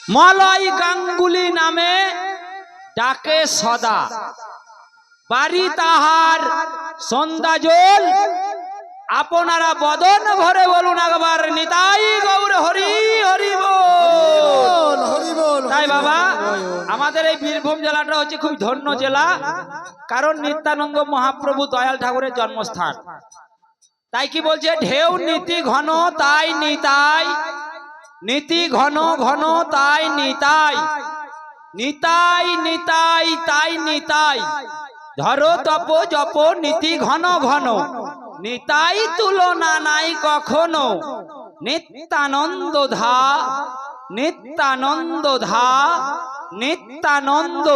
মলয় গাঙ্গুলি নামে ডাকে সদা, বাড়ি তাহার সন্ধ্যা জল। আপনারা বদন ভরে বলুন একবার নিতাই গৌর হরি হরি বল। তাই বাবা আমাদের এই বীরভূম জেলাটা হচ্ছে খুব ধন্য জেলা, কারণ নিত্যানন্দ মহাপ্রভু দয়াল ঠাকুরের জন্মস্থান। তাই কি বলছে, ঢেউ নীতি ঘন তাই নিতাই, নীতি ঘন ঘন তাই নিতাই, নিতাই নিতাই তাই নিতাই, ধরো তপ জপ নীতি ঘন ঘন, নিতাই তুলনা নাই কখনো, নিত্যানন্দ ধা নিত্যানন্দ ধা নিত্যানন্দ।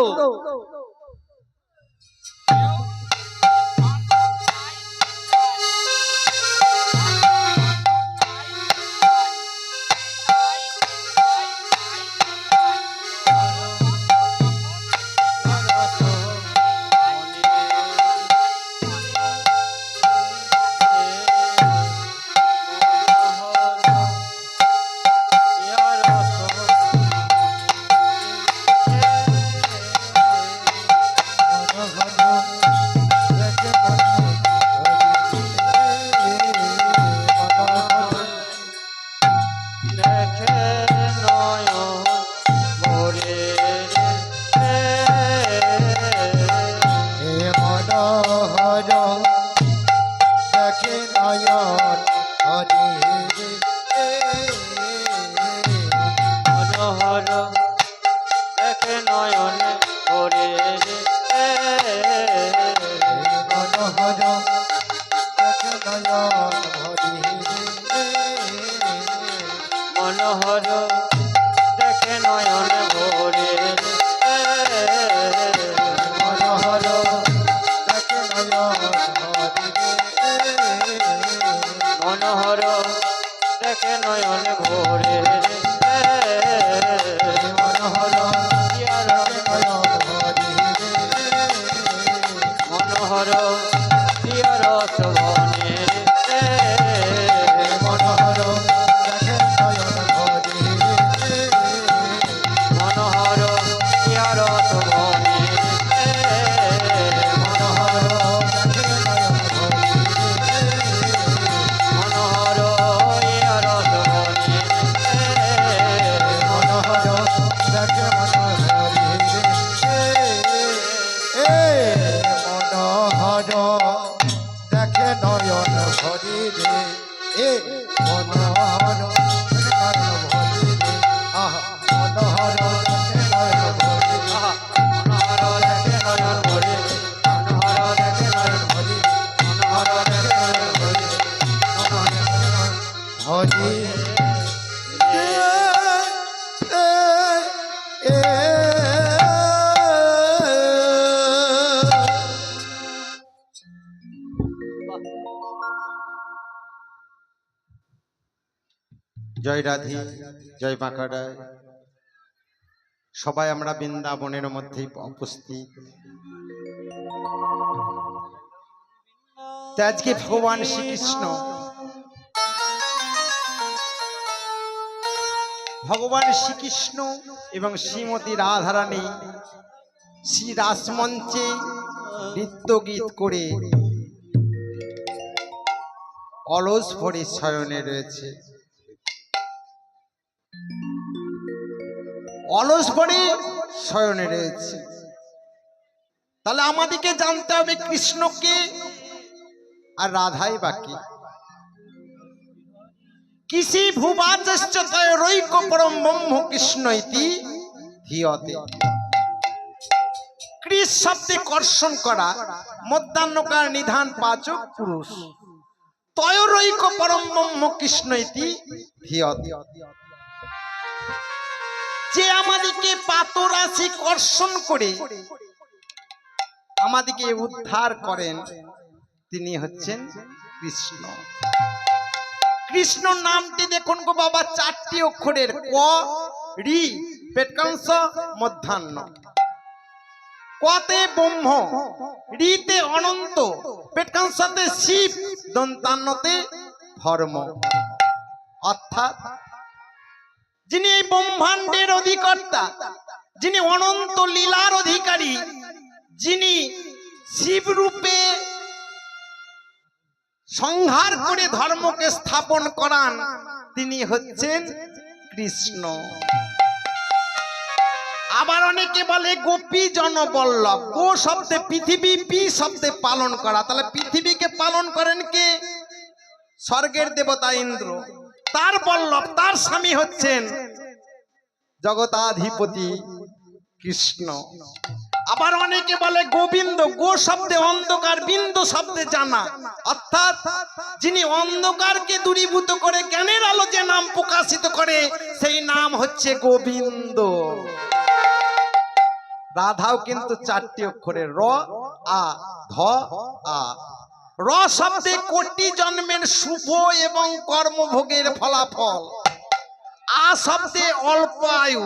জয় রাধি, জয় বাঁকাড়ায়। সবাই আমরা বৃন্দাবনের মধ্যে উপস্থিত। আজকে ভগবান শ্রীকৃষ্ণ, ভগবান শ্রীকৃষ্ণ এবং শ্রীমতী রাধারানী শ্রী রাসমঞ্চে নৃত্য গীত করে অলস ভরে শয়নে রয়েছে। অলস ভরে শয়নে রয়েছে। তাহলে আমাদেরকে জানতে হবে কৃষ্ণকে আর রাধাই বাকি। কিসি ভুবাচশ্চতয় রৈক পরম ব্রহ্ম কৃষ্ণ ইতি ধিয়তে। কৃষ শব্দে কর্ষণ করা, মধ্যাহ্নকার নিধান পাচক পুরুষ। তয় রৈক পরম ব্রহ্ম কৃষ্ণ ইতি ধিয়তে। যে আমাদেরকে পাতরাশি কর্ষণ করে আমাদেরকে উদ্ধার করেন, তিনি হচ্ছেন কৃষ্ণ। কৃষ্ণ নামটি দেখুন গো বাবা, 4টি অক্ষরের, ক রি পেটকাংশ মধ্যাহ্ন। কতে ব্রহ্ম, রিতে অনন্ত, পেটকাংশতে শিব, দন্তান্নতে ধর্ম। অর্থাৎ যিনি এই ব্রহ্মাণ্ডের অধিকর্তা, যিনি অনন্ত লীলার অধিকারী, যিনি শিব রূপে সংহার করে ধর্মকে স্থাপন করান, তিনি হচ্ছেন কৃষ্ণ। আবার অনেকে বলে গোপী জনবল্লভ। গো শব্দে পৃথিবী, পি শব্দে পালন করা। তাহলে পৃথিবীকে পালন করেন কে? স্বর্গের দেবতা ইন্দ্র। তার বল্লভ, তার স্বামী হচ্ছেন জগতাধিপতি কৃষ্ণ। আবার অনেকে বলে গোবিন্দ। গো শব্দে অন্ধকার, বিন্দু শব্দে জানা, অর্থাৎ যিনি অন্ধকারকে দূরীভূত করে জ্ঞানের আলো যে নাম প্রকাশিত করে, সেই নাম হচ্ছে গোবিন্দ। রাধাও কিন্তু 4টি অক্ষরে, র আ ধ আ। র শব্দে কোটি জন্মের শুভ এবং কর্মভোগের ফলাফল। আ শব্দে অল্প আয়ু।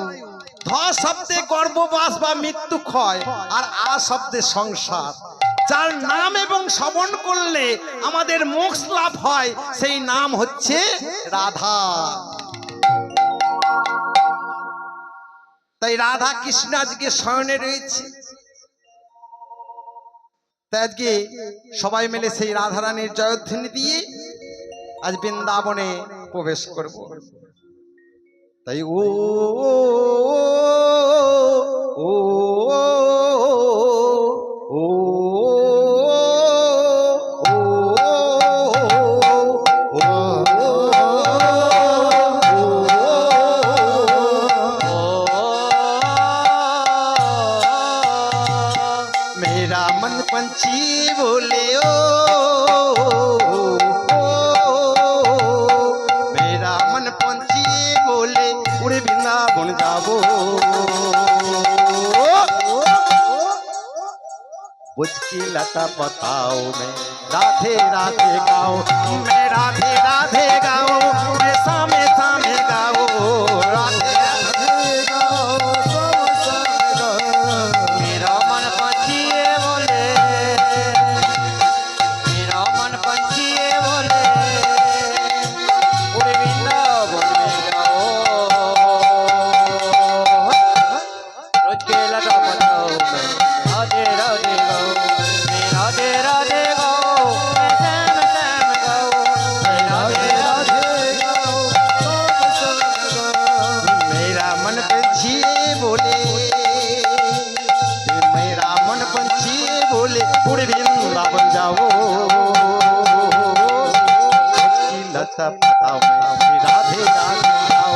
ধ শব্দে গর্ভবাস বা মৃত্যু ক্ষয়। আর আ শব্দে সংসার। যার নাম এবং শ্রবণ করলে আমাদের মোক্ষ লাভ হয়, সেই নাম হচ্ছে রাধা। তাই রাধা কৃষ্ণ আজকে শয়নে রয়েছে। তাই আজকে সবাই মিলে সেই রাধারানীর জয়ধ্বনি দিয়ে আজ বৃন্দাবনে প্রবেশ করব। তাই ও ও ও मेरा मन पंछी बोले ओ, मेरा मन पंछी बोले उड़े वृंदावन जाबो। बुझकी लता बताओ मैं राधे राधे गाओ, मैं राधे राधे गाओ, मैं सामे सामे गाओ, राधे राधे गाओ, मेरा मन पंछी बोले, मेरा मन पंछी बोले उड़े वृंदावन में जाओ। रोज के लता बताओ मैं राधे राधे गाओ, मैं राधे राधे गाओ, मैं श्याम श्याम गाओ, मैं राधे राधे गाओ, मेरा मन पंछी बोले, मेरा मन पंछी बोले उड़े वृंदावन जाओ। लता बताओ मैं राधे राधे गाओ,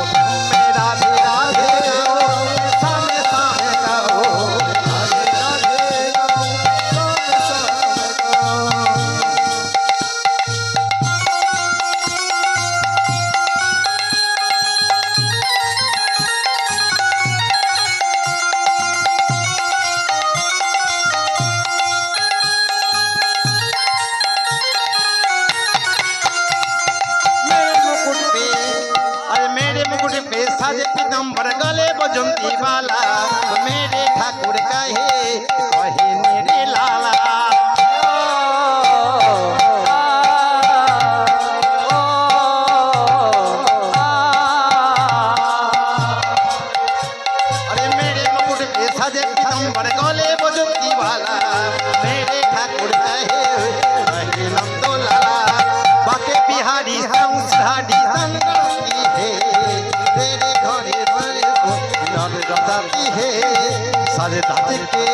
मैं राधे राधे गाओ, सामे सामे गाओ, राधे राधे गाओ, सामे सामे गाओ। मेरे मुकुट पे साजे पीताम्बर गले बजंती वाला, मेरे ठाकुर कहे कहे मेरे लाला। अरे मेरे मुकुट पे साजे पीताम्बर गले बजंती वाला, मेरे ठाकुर कहे कहे नंदो लाला। बाके बिहारी संसारी संगती है, तेरे घरे बड़े नर रताती है, साजे दादे के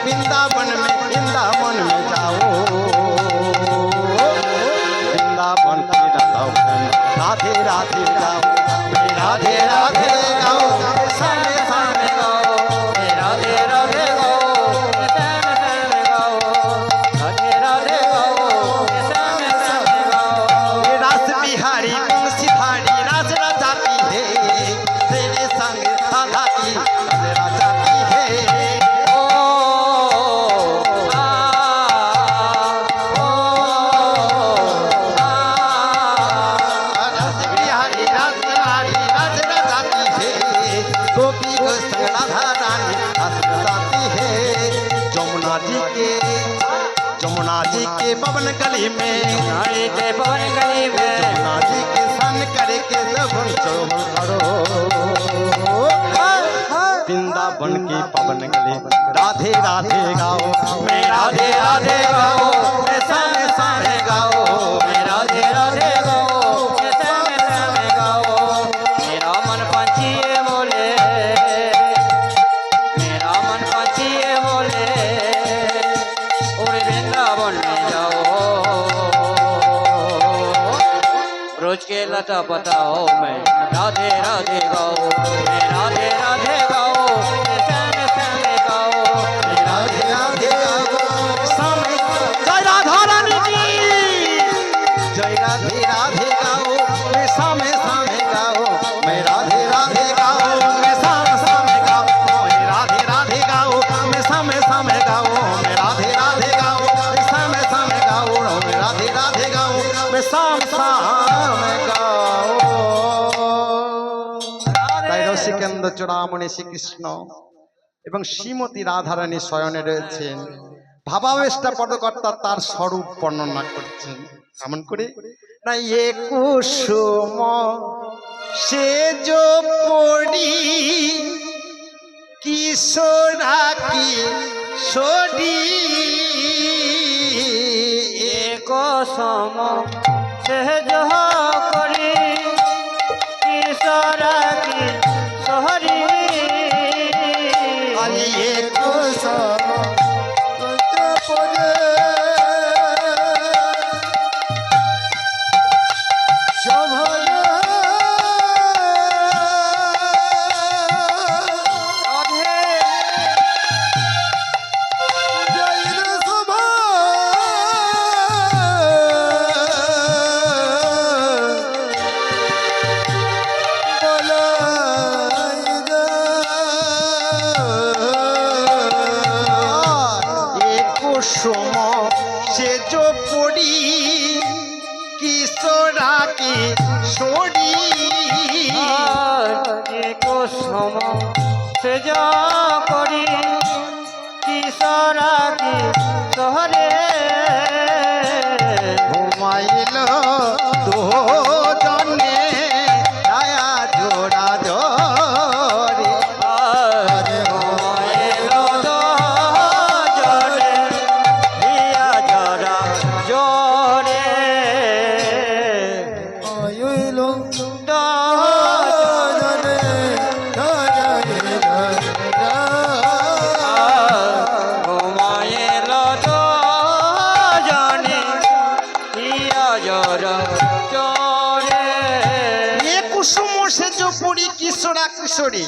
वृंदावन में जाओ। वृंदावन की राधे राधे गाओ, मैं राधे राधे गाओ, सामे सामे गाओ, मैं राधे राधे गाओ, श्याम श्याम गाओ, राधे राधे गाओ, श्याम श्याम गाओ। रास बिहारी बंशीधारी राज रचाती है, तेरे संग राधा की राज रचाती है। ओ आ ओ आ रास बिहारी राज रचाती है, जी के पवन गली में, यमुना जी के पवन गली में, यमुना जी के सन करके जबन चौबल करो। वृंदावन की पवन गली राधे राधे गाओ, मैं राधे राधे गाओ, मैं संग संग गाओ, मैं राधे राधे गाओ, मैं संग संग गाओ। मेरा मन पंछिए बोले, मेरा मन पंछिए बोले, और वृंदावन में जाओ। रोज के लता बताओ, मैं राधे राधे गाओ, मैं राधे राधे गाओ, मैं संग संग गाओ, मैं राधे राधे गाओ। जय राधा रानी की, जय राधे राधे गाओ, मैं सामे सामे गाओ, मैं राधे राधे गाओ, मैं सामे सामे गाओ, मैं राधे राधे गाओ, मैं सामे सामे गाओ, मैं राधे राधे गाओ, मैं सामे सामे गाओ, मैं राधे राधे गाओ, मैं साम सामे गाओ। তাই রসিকেন্দ্র চূড়ামণি শ্রীকৃষ্ণ এবং শ্রীমতী রাধারানী শয়নে রয়েছেন, ভাবাবেশটা পদকর্তা তার স্বরূপ বর্ণনা করছেন এমন করে, না এ কুসুম সেজ পড়ি কিশোরা কি সরি, এক সম সেজ করি কিশোরা কি শহরি, আরে এ কুসুম কুসুম সেজ পড়ি কিশোরা কি সরি, এক সম সেজ করি কিশোরা কি শহরে, ঘুমাইল দুজনে ছায়া জোড়া জরে, কুসুম সেজ পড়ি কিশোরা কিশোরী,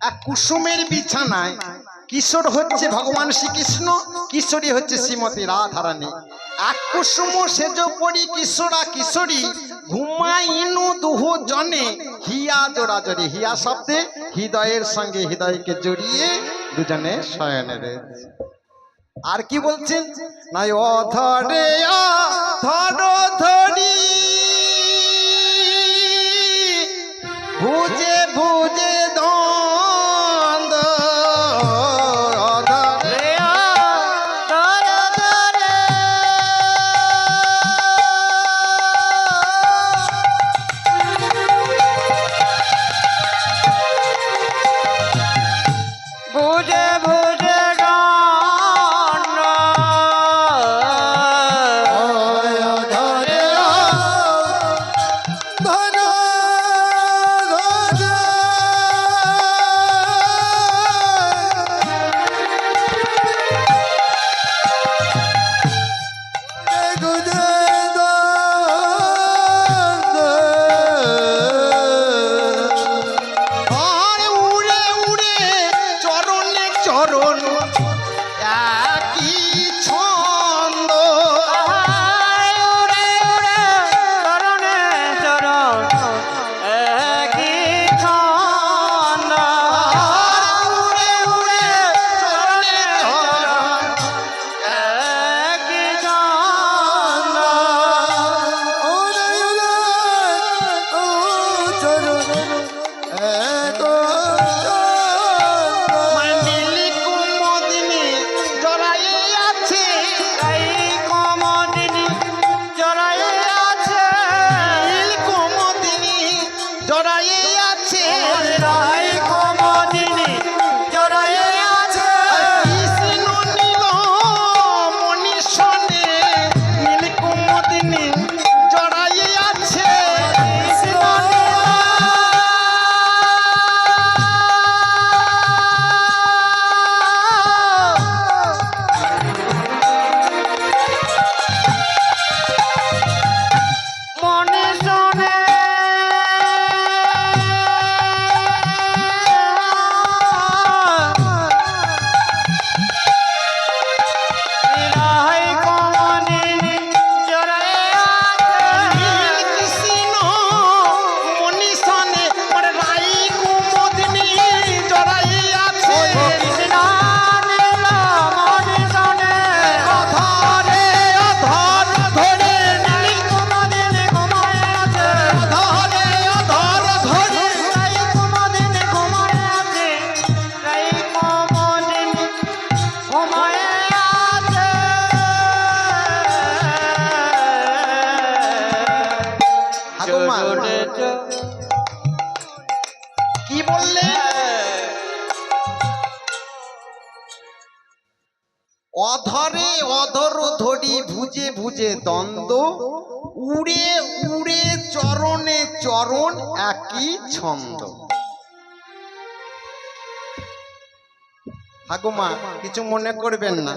এক কুসুমের বিছানায় কিশোর হচ্ছে ভগবান শ্রীকৃষ্ণ, কিশোরী হচ্ছে শ্রীমতী রাধারানী। এক কুসুম সেজ পড়ি কিশোরা কিশোরী, ঘুমাইনু দুহু জনে হিয়া জোড়াজড়ি, হিয়া শব্দে হৃদয়ের সঙ্গে হৃদয়কে জড়িয়ে দুজনে শয়নে রয়েছে। আর কি বলছেন, না অধরে ধর ধরি ভুজে ভুজে দ্বন্দ্ব, অধরে বুঝে বুঝে অধরে রাই কুমুদিনী জড়ায়ে আছে কৃষ্ণ নীল মণি সনে নীল কুমুদিনী জড়াইয়ে আছে কৃষ্ণ মনে শোনে রাই কুমুদিনী জড়ায়ে আছে কৃষ্ণ মণি সনে ওরে রাই কুমুদিনী জড়াইয়ে আছে কৃষ্ণ নীল মনে শোনে অধরে অধর ধরে রাই কুমুদিনী ঘুমায়ে আছে অধরে অধর ধরে রাই কুমুদিনী ঘুমায়ে আছে রাই কুমুদিনী ঘুমায়ে আছে ঠাকুমা, চরণে কি বললে অধরে অধর ধরি ভুজে ভুজে দ্বন্দ্ব উড়ে উড়ে চরণে চরণ একই ছন্দ। ঠাকুমা কিছু মনে করবেন না,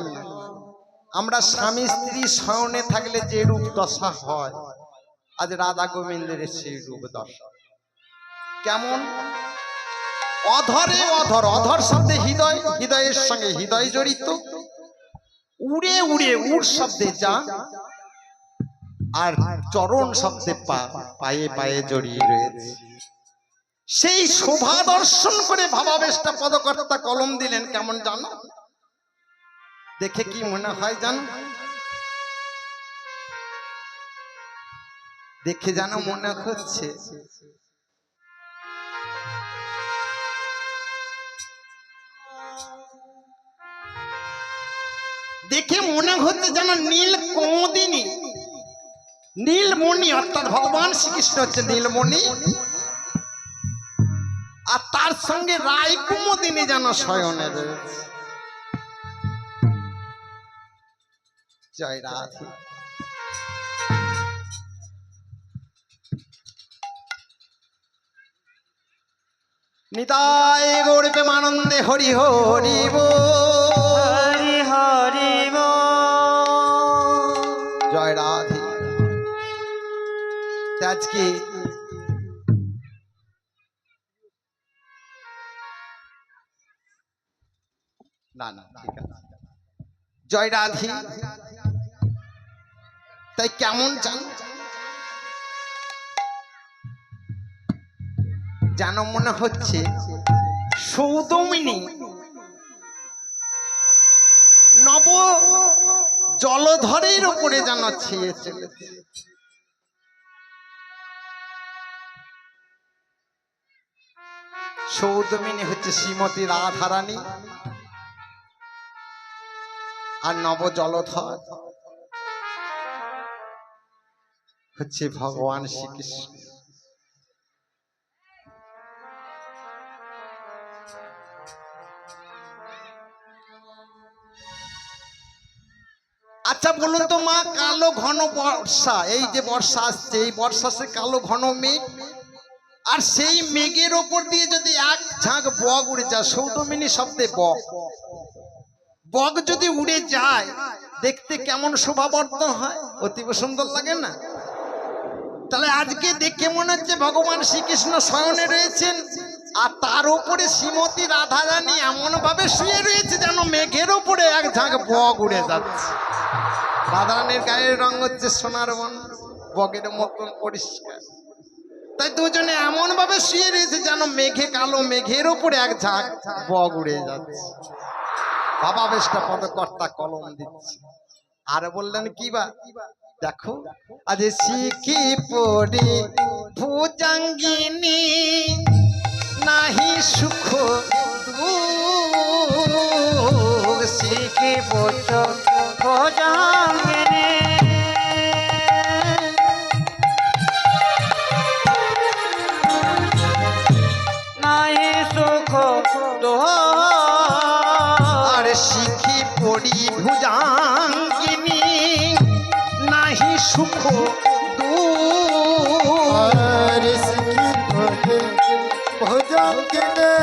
আমরা স্বামী স্ত্রী শয়নে থাকলে যে রূপ দশা হয় আজ রাধা গোবিন্দের সেই রূপ দশা কেমন? অধরে অধর, অধর শব্দে হৃদয়, হৃদয়ের সঙ্গে হৃদয় জড়িত, উড়ে উড়ে উড় শব্দে যা, আর চরণ শব্দে পা, পায়ে পায়ে জড়িয়ে রয়েছে। সেই শোভা দর্শন করে ভাবাবেশটা পদকর্তা কলম দিলেন কেমন জানো? দেখে কি মনে হয় জানো? দেখে জানো মনে হচ্ছে দেখে মনে হচ্ছে যেন নীল কুমুদিনী, নীলমণি, অর্থাৎ ভগবান শ্রীকৃষ্ণ হচ্ছে নীলমণি, আর তার সঙ্গে রাই কুমুদিনী যেন শয়নে রয়েছে। জয় রাধে। নিতাই গৌর প্রেমানন্দে হরি হরি বল। হরি হরি বল। জয় রাধে। আজকে না না ঠিক আছে, জয় রাধে। তাই কেমন জানো মনে হচ্ছে সৌদমিনী নব জলধরের উপরে যেন ছেয়ে চলেছে। সৌদমিনী হচ্ছে শ্রীমতী রাধারানী, আর নব জলধর হচ্ছে ভগবান শ্রীকৃষ্ণ। আচ্ছা বলুন তো মা, কালো ঘন বর্ষা, এই যে বর্ষা আসছে, এই বর্ষা সে কালো ঘন মেঘ, আর সেই মেঘের ওপর দিয়ে যদি এক ঝাঁক বক উড়ে যায়, সৌদমিনী শব্দে বক, বক যদি উড়ে যায় দেখতে কেমন শোভাবর্ধন হয়, অতীব সুন্দর লাগে না? তাহলে আজকে দেখে মনে হচ্ছে ভগবান শ্রীকৃষ্ণ শয়নে রয়েছেন, আর তার উপরে শ্রীমতী রাধারানী এমন ভাবে শুয়ে রয়েছে যেন মেঘের উপরে এক ঝাঁক বক উড়ে যাচ্ছে। রাধারানীর গায়ের রং হচ্ছে সোনার বন, বকের মতন পরিষ্কার, তাই দুজনে এমন ভাবে শুয়ে রয়েছে যেন মেঘে, কালো মেঘের উপরে এক ঝাঁক বক উড়ে যাচ্ছে। বাবা বেশটা পদকর্তা কলম দিচ্ছে। আর বললেন কি বা, দেখো আজ শিখি পড়ি ভুজঙ্গিনী নাহি সুখ দুঃখ, শিখি পুছ ভোজাঙ্গিনী নাই দুঃখ। আর সিকি তোরে ভুজঙ্গিনে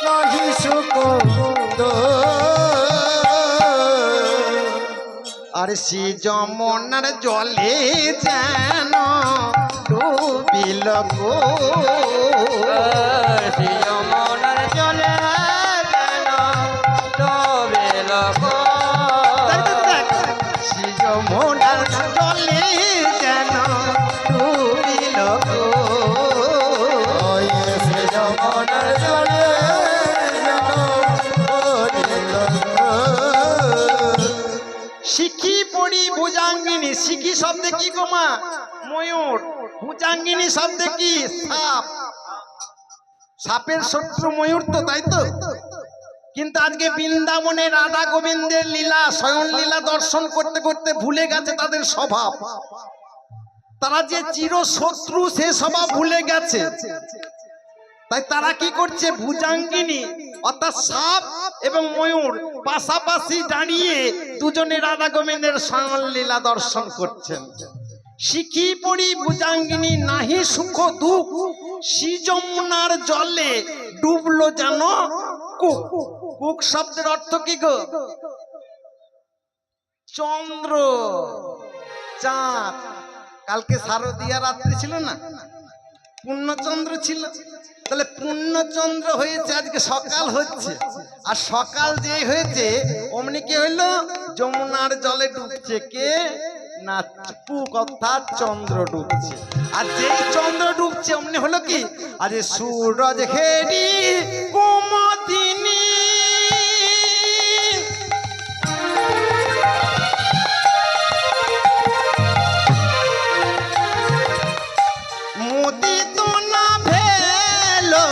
নাহি সুখ আর সে যমুনার জলে যেন ডুবিল গো। সে যমুনার জলে যেন ডুবিল গো। সে যমুনার জলে যেন ডুবিল গো। সে যমুনার জলে শিখি পড়ি ভুজাঙ্গিনী। শিখি শব্দে কি গো মা? ময়ূর। ভুজাঙ্গিনী শব্দে কি? সাপ। সাপের শত্রু ময়ূর তো, তাই তো? কিন্তু আজকে বৃন্দাবনে রাধা গোবিন্দের লীলা, স্বয়ং লীলা দর্শন করতে করতে ভুলে গেছে তাদের স্বভাব। তারা যে চির শত্রু সে স্বভাব ভুলে গেছে। তাই তারা কি করছে? ভুজাঙ্গিনী অর্থাৎ সাপ এবং ময়ূর পাশাপাশি দাঁড়িয়ে দুজনে রাধা গোবিন্দের স্বয়ং লীলা দর্শন করছেন। শিখি পড়ি ভুজাঙ্গিনী নাহি সুখ দুঃখ। যমুনার জলে ডুবলো যেন কুক। কুক শব্দের অর্থ কি গো? চন্দ্র, চাঁদ। কালকে শারদীয়া রাত্রি ছিল না, পূর্ণচন্দ্র ছিল। তাহলে পূর্ণচন্দ্র হয়েছে, আজকে সকাল হচ্ছে। আর সকাল যে হয়েছে অমনি কি হইলো? যমুনার জলে ডুবছে কে না? কুক অর্থাৎ চন্দ্র ডুবছে। আর যেই চন্দ্র ডুবছে অমনি হলো কি? আজ সূরজ হেরি কুমদিনী মুদিত না ভেলো।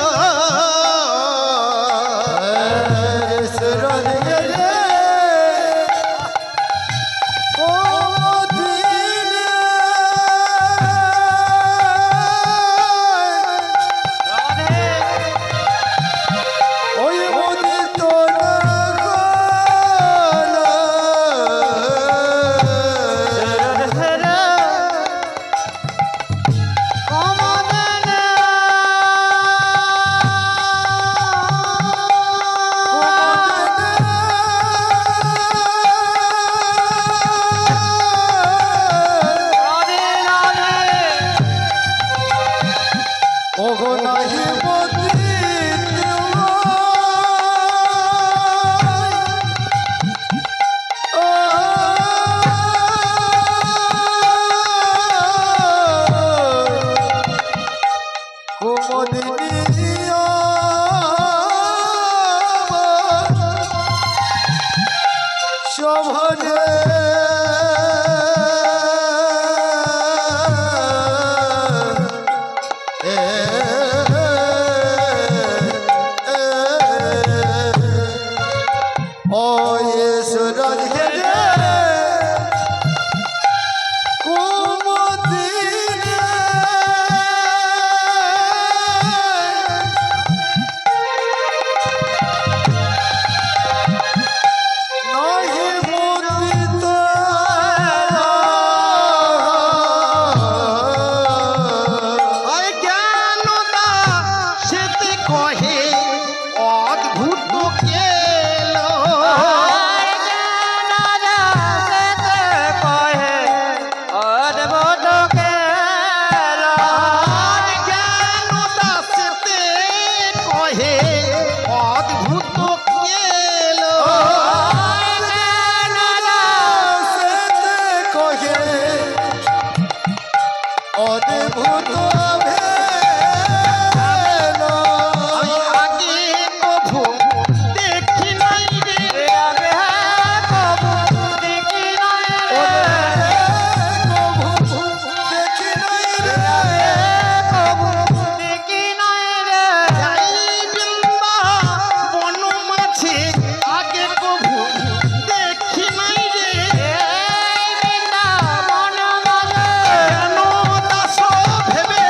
ভেবে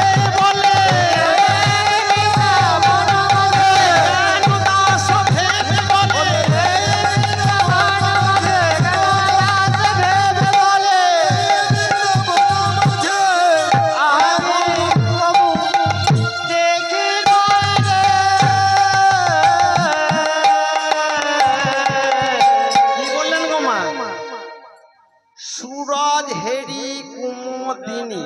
কুমদিনী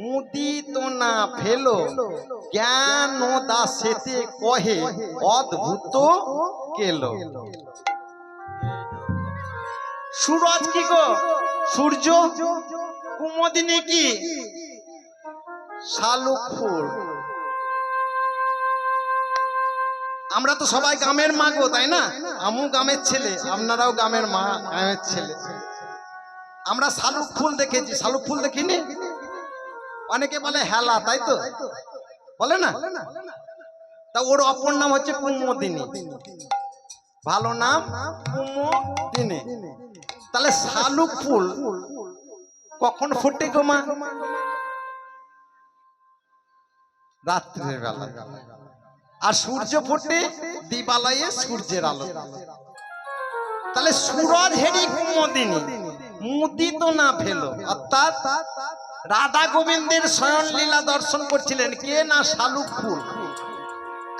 মুদিত না ফেলো জ্ঞান দাসেতে কহে অদ্ভুত কেলো। সুরজ কি গো? সূর্য। কুমদিনী কি? শালুক ফুল। আমরা তো সবাই গ্রামের মা গো, তাই না? আমিও গ্রামের ছেলে, আপনারাও গ্রামের মা, গ্রামের ছেলে। আমরা শালুক ফুল দেখেছি, শালুক ফুল দেখিনি? অনেকে বলে হেলা, তাই তো বলে না? তা ওর অপর নাম হচ্ছে কুমদিনী, ভালো নাম কুমদিনী। তাহলে শালুক ফুল কখন ফোটে গো মা? রাত্রের বেলা। আর সূর্য ফোটে দিবালয়ে সূর্যের আলো। তাহলে সুরজ হেরি কুমদিনী মুদিত না ফেলো, অর্থাৎ রাধা গোবিন্দের শয়ন লীলা দর্শন করছিলেন কে না? শালুক ফুল।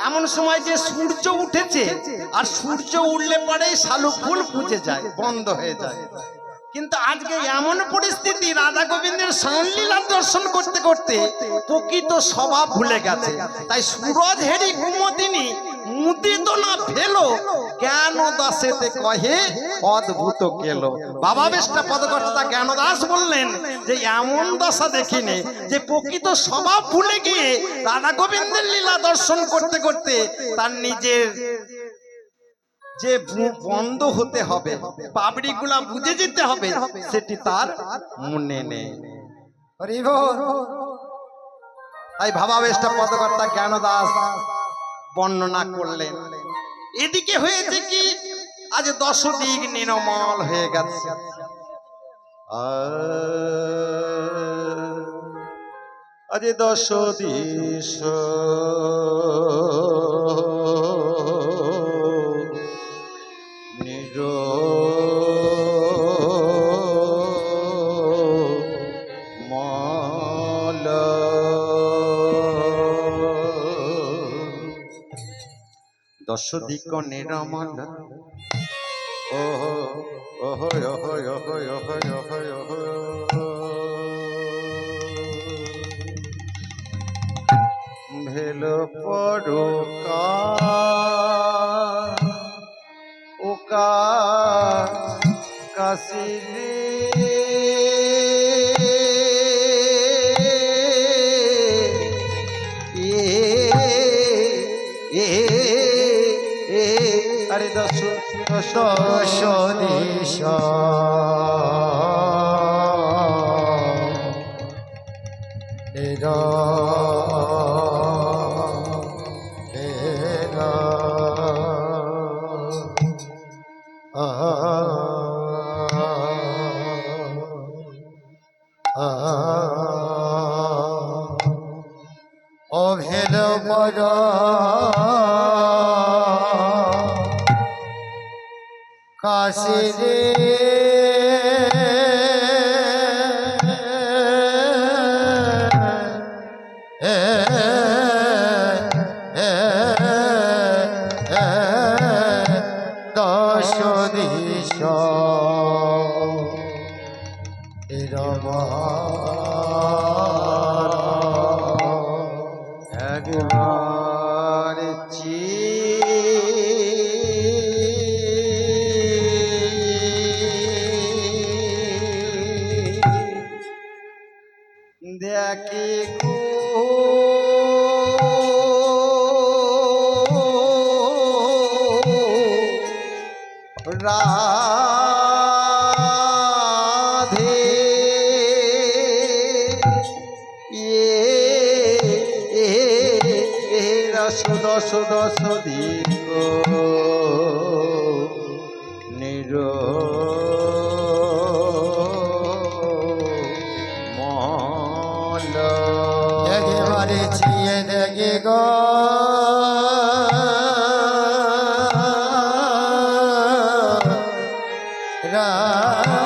এমন সময় যে সূর্য উঠেছে, আর সূর্য উঠলে পরে শালুক ফুল বুঝে যায়, বন্ধ হয়ে যায়। কিন্তু আজকে এমন পরিস্থিতি, রাধা গোবিন্দের শয়নলীলা দর্শন করতে করতে প্রকৃত স্বভাব ভুলে গেছে। তাই সুরজ হেরি কুমদিনী মুদিত না ফেলো জ্ঞান দাসেতে কহে অদ্ভুত কেলো। বাবা বেশটা পদকর্তা জ্ঞানদাস বললেন যে এমন দশা দেখিনি যে প্রকৃত স্বভাব ভুলে গিয়ে রাধা গোবিন্দের লীলা দর্শন করতে করতে তার নিজের যে বন্ধ হতে হবে, পাবড়ি গুলা বুঝে যেতে হবে, সেটি তার মনে নেই। তাই ভাবাবেশটা পদকর্তা জ্ঞানদাস বর্ণনা করলেন। এদিকে হয়েছে কি, আজ 10 দিক নির্মল হয়ে গেছে। আজ 10 দিশ দশ দিক নিরমল। ভেল পরকা ওকা কাশি আরে 10 দিশ অভেদ পদ কাশি রে দশ দিশ একবার দেখে রাধে দশ দিক নিরমল। একেবারে ছিয়ে দেখে গো রাধে।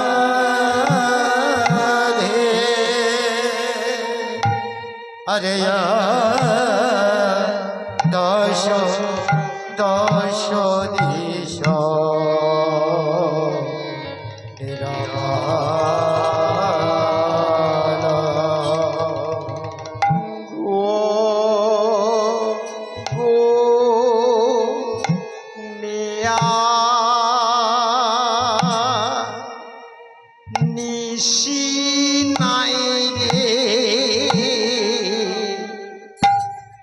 আরে দশ দিশ নিরমল।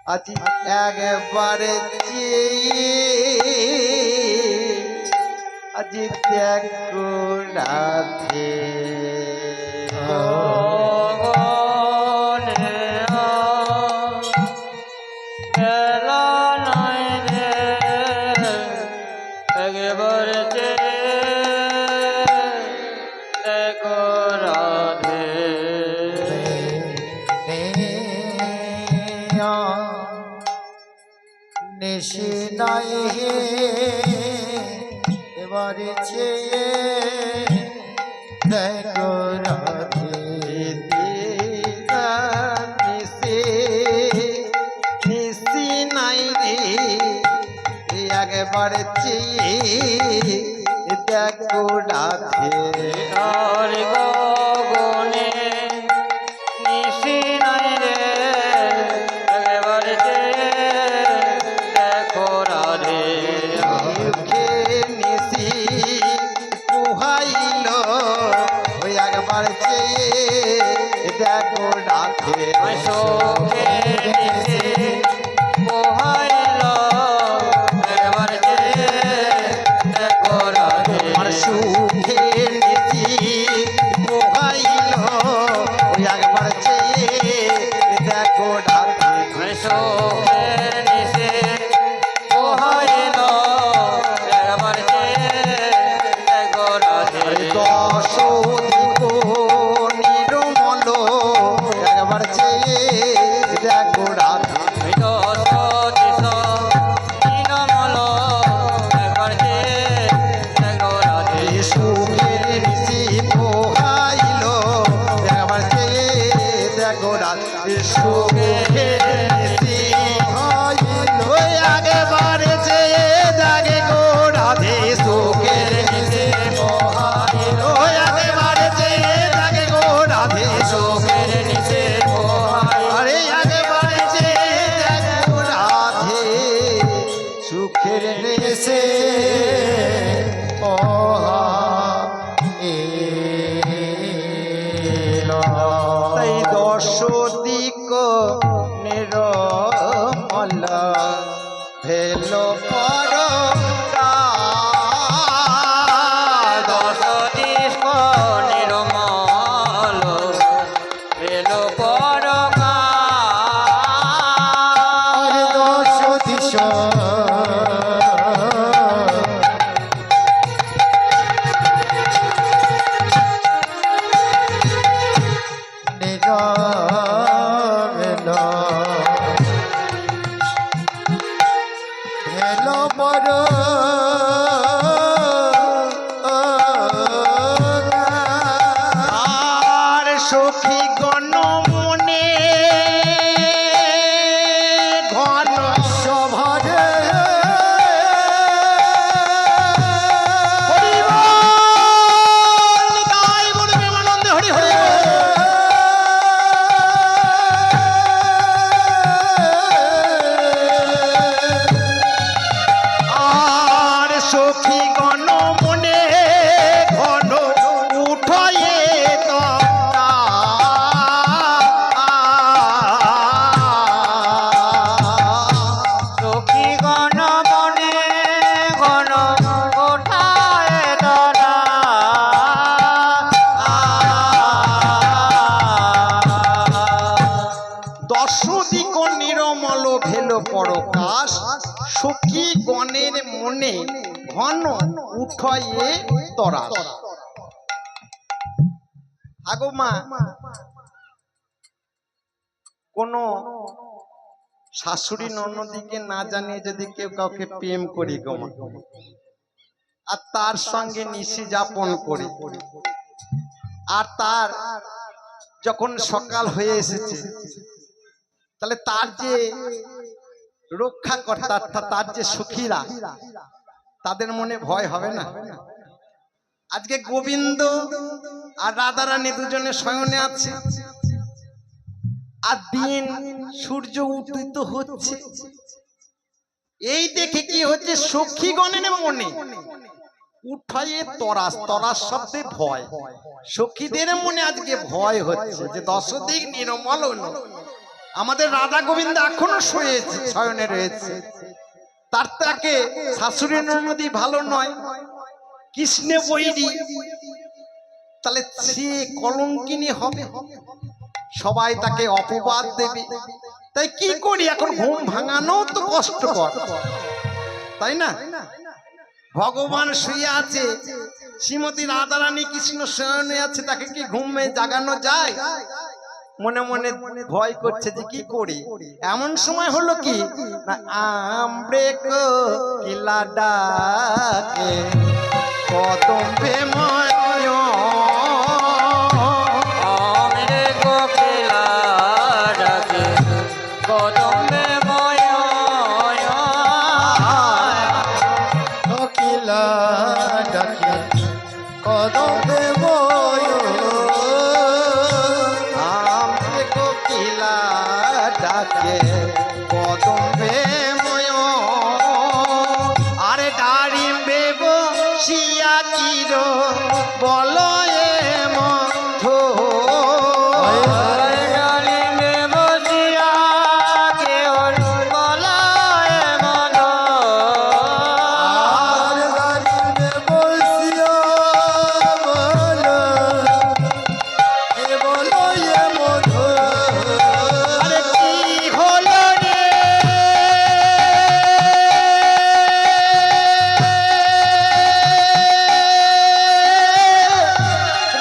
আজ একবারে আজ দেখো রাধে নিশি নাই হে এবারে চেয়ে দেখো রাধে নিশি নাই রে একবারে দেখো রাধে আর গগনে নিশি নাই রে একেবারে দেখো রাধে মুখে নিশি পুহাইল ওই একবার দেখো রাধে শোকে নিশি পোহাইল একেবারে দেখো রাধে আমার সুখে নিশি পুহাইল ওই একবার দেখো রাধে শোকে নিশি পোহাইল একেবারে দেখো রাধে দশ নির্মল একবার দেখো রাধে সুখের নিশি পোহাইল একবার দেখো রাধে সুখের নিশি ওই আগেবারে দেখে গো রাধে সুখের নিশি পোহাইল ওই আগেবারে দেখে গো রাধে সুখের নিশি আরে আগেবারে দেখো রাধে সুখের নিশি তাই দশ দিক নিরমল ভেল পর দশ দিশ নির্মল বেল পরকা দশ দিশ হেলো বড় আর সখী গণ মনে ঘন সভারে হরি হরি আর সখী গণ মনে ঘন উঠয়ে সখী গণ মনে ঘন ওঠায় দরা দশ দিক নিরমল ভেল পরকাশ সখী গণের মনে ঘন উঠয়ে তরাস আগো মা কোন শাশুড়ি ননদিকে না জানিয়ে যদি কেউ কাউকে প্রেম করি গো মা আর তার সঙ্গে নিশি যাপন করি আর তার যখন সকাল হয়ে এসেছে তাহলে তার যে রক্ষাকর্তা তার যে সখীরা তাদের মনে ভয় হবে না? আজকে গোবিন্দ আর রাধারানী দুজনে শয়নে আছে আর দিন সূর্য উদিত হচ্ছে, এই দেখে কি হচ্ছে সখীগণের মনে উঠায়ে তরাস, তরাস শব্দে ভয়। সখীদের মনে আজকে ভয় হচ্ছে যে দশ দিক নির্মল হলো আমাদের রাধা গোবিন্দ এখনো শয়নে রয়েছে, তার তাকে শাশুড়ি ননদি ভালো নয়, কৃষ্ণে বৈরী, তাহলে সে কলঙ্কিনী হবে, সবাই তাকে অপবাদ দেবে। তাই কি করি, এখন ঘুম ভাঙানো তো কষ্টকর, তাই না? ভগবান শুয়ে আছে, শ্রীমতী রাধারানী কৃষ্ণ শয়নে আছে, তাকে কি ঘুমে জাগানো যায়? মনে মনে ভয় করছে যে কি করি। এমন সময় হলো কি না, আমরে কোকিলা ডাকে কদম্বে ময়, আমরে কোকিলা ডাকে কদম্বে ময়, কোকিলা ডাকে কদম্বে ময়, আমরে কোকিলা ডাকে কদম্বে ময়, আরে ডাড়িম্বে বসিয়া চির বলয়ে মধু, ডালিমে বসিয়া কেবল বলায় মন, আর গাড়িতে বসিয়া বলো, এ বলো এ মধু, আরে কি হলো রে,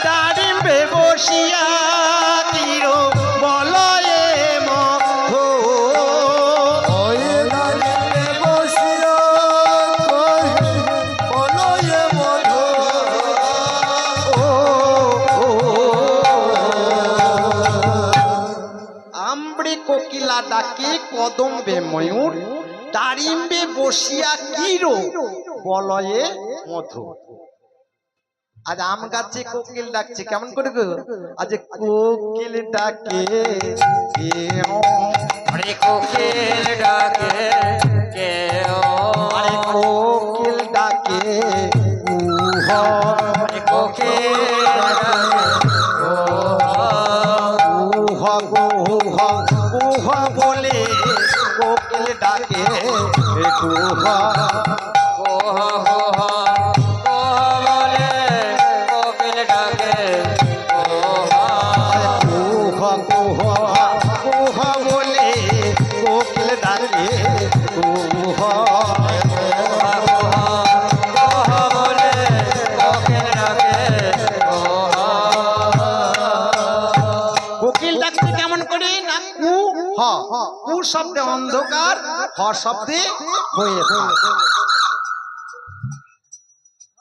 ডাড়িম্বে বসিয়া চির বলয়ে মধু, ওই গাড়িতে বসিয়া কই বলো এ মধু, আমরে কোকিলা ডাকে কদম্বে ময়ূর, ডাড়িম্বে বসিয়া কিরো বলয়ে মধু। আজ আম গাছে কোকিল ডাকছে, কেমন করে গো? আজ কোকিল ডাকে আরে কোকিল ডাকে কেও, আরে কোকিল ডাকে কুহ, আরে কোকিল ডাকে কুহ কুহ কুহ বলে কোকিল ডাকে কুহ, কোহ কোহ কোহ বলে কোকিল ডাকে কোহ, কুহ কুহ কুহ বলে কোকিল ডাকে কুহ, কোহ বলে কোকিল ডাকে কোহ। কোকিল ডাকছে কেমন করে না, কু হ, কু শব্দে অন্ধকার, হ শব্দে হয়ে থাকে।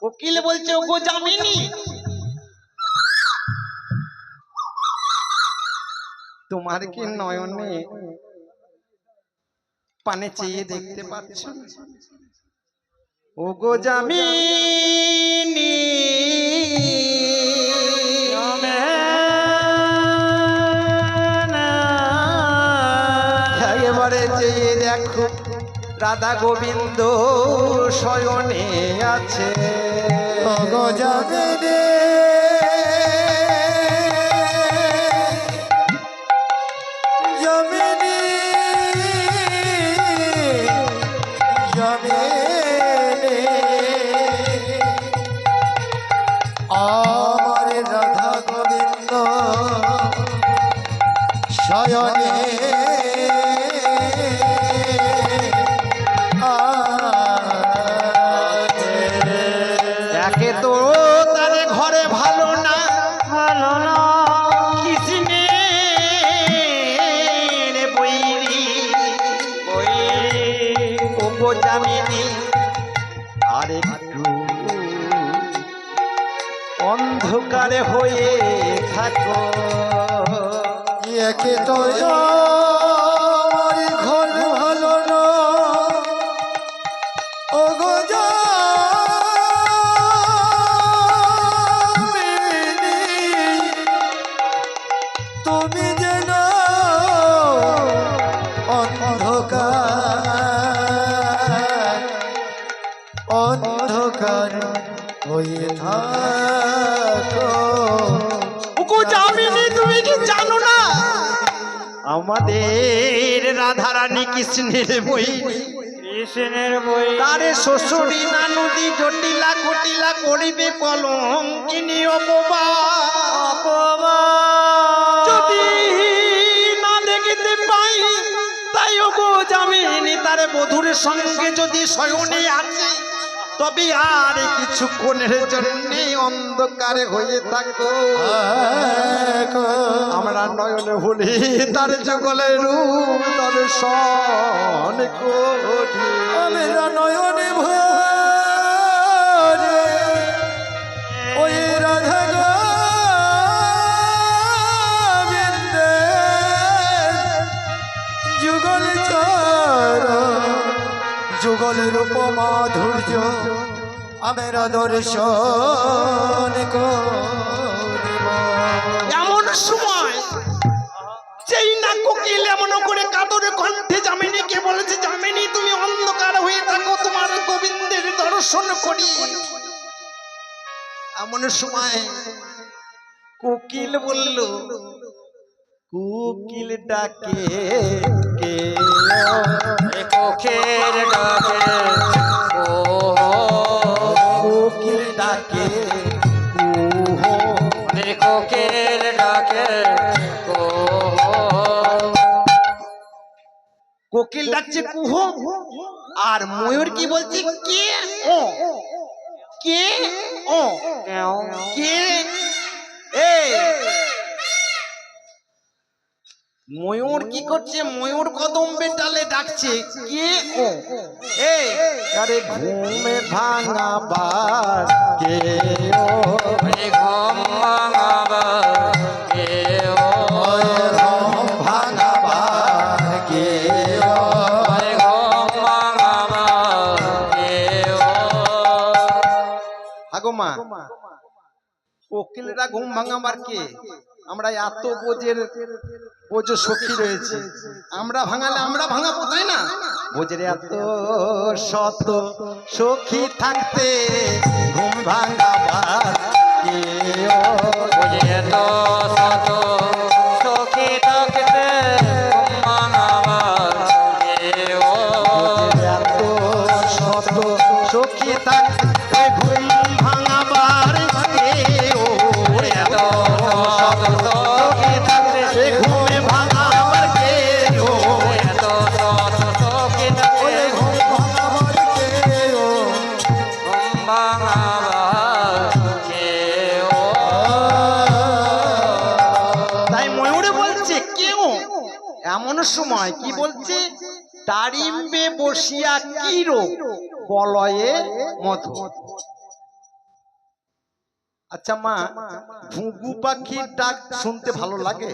কোকিল বলছে ওগো যামিনী, তোমার কি নয়নে পানে চেয়ে দেখতে পাচ্ছ না? ওগো যামিনী, এবারে চেয়ে দেখো রাধা গোবিন্দ শয়নে আছে, ওগো যামিনী, যামিনী, যামিনী, আমার রাধা গোবিন্দ শয়নে একে তো তারে ঘরে ভালো না, ভালো না কৃষ্ণের বৈরী, ওগো যামিনী আরেকটু অন্ধকারে হয়ে থাকো, একে তো আমার ঘর ভালো না, ওগো যামিনী, তুমি যেন অন্ধকার অন্ধকার হয়ে থাকো, ওগো যামিনী তুমি কি জানো না আমাদের রাধারানী কৃষ্ণের বই কৃষ্ণের বই তারে শ্বশুরি নানুদি জটিলা কটিলা করিবে কলঙ্কিনী অপবাদ যদি না দেখিতে পাই তাই গো জামিনী তারে বধুর সঙ্গে যদি শয়নে আছে তবে আর কিছুক্ষণের জন্য অন্ধকারে হয়ে থাকো আমরা নয়নে ভুলি তার যুগলের রূপ দর্শন করি আমরা নয়নে ভরে ওই রাধা গোবিন্দে যুগল যুগলের রূপ মাধুর্য আমরা দর্শন করিব। এমন সময় যেই না কোকিল এমন করে কাতরে কণ্ঠে যামিনীকে বলেছে, যামিনী তুমি অন্ধকার হয়ে থাকো, তোমার গোবিন্দের দর্শন করি। এমন সময় কোকিল বলল, কোকিল ডাকে কে কোকিল ডাকে কোকিল ডাকে কোকিল ডাকে কোকিল ডাকছে কুহ, আর ময়ূর কি বলছে কে ও কে ও কে এ। ময়ূর কি করছে? ময়ূর কদম্বের ডালে ডাকছে কে ও এ। আরে ঘুমে ভাঙাবার কে ও ঘুম ভাঙাবার কে ভাঙাবার কে ও ঘুম ভাঙাবার কে আগো মা কোকিলরা ঘুম ভাঙাবার কে? আমরা এত বোঝ সখী রয়েছে, আমরা ভাঙালে আমরা ভাঙাবো, তাই না? বোঝের এত শত সখী থাকতে ঘুম ভাঙাবার কে ও বুঝে তো শত সখী থাকতে ঘুম ভাঙাবার কে বোঝের এত শত সখী থাকতে ঘুম ভাঙাবার কে ও এত শত সখী থাকতে ঘুম ভাঙাবার কে ও এত শত সখী থাকতে ঘুম ভাঙাবার কে তাই ময়ূরে বলছে কেউ এমন সময় কি বলছে, ডারিম্বে বসিয়া কিরো বলয়ে মধু। আচ্ছা মা, ঘুঘু পাখির ডাক শুনতে ভালো লাগে?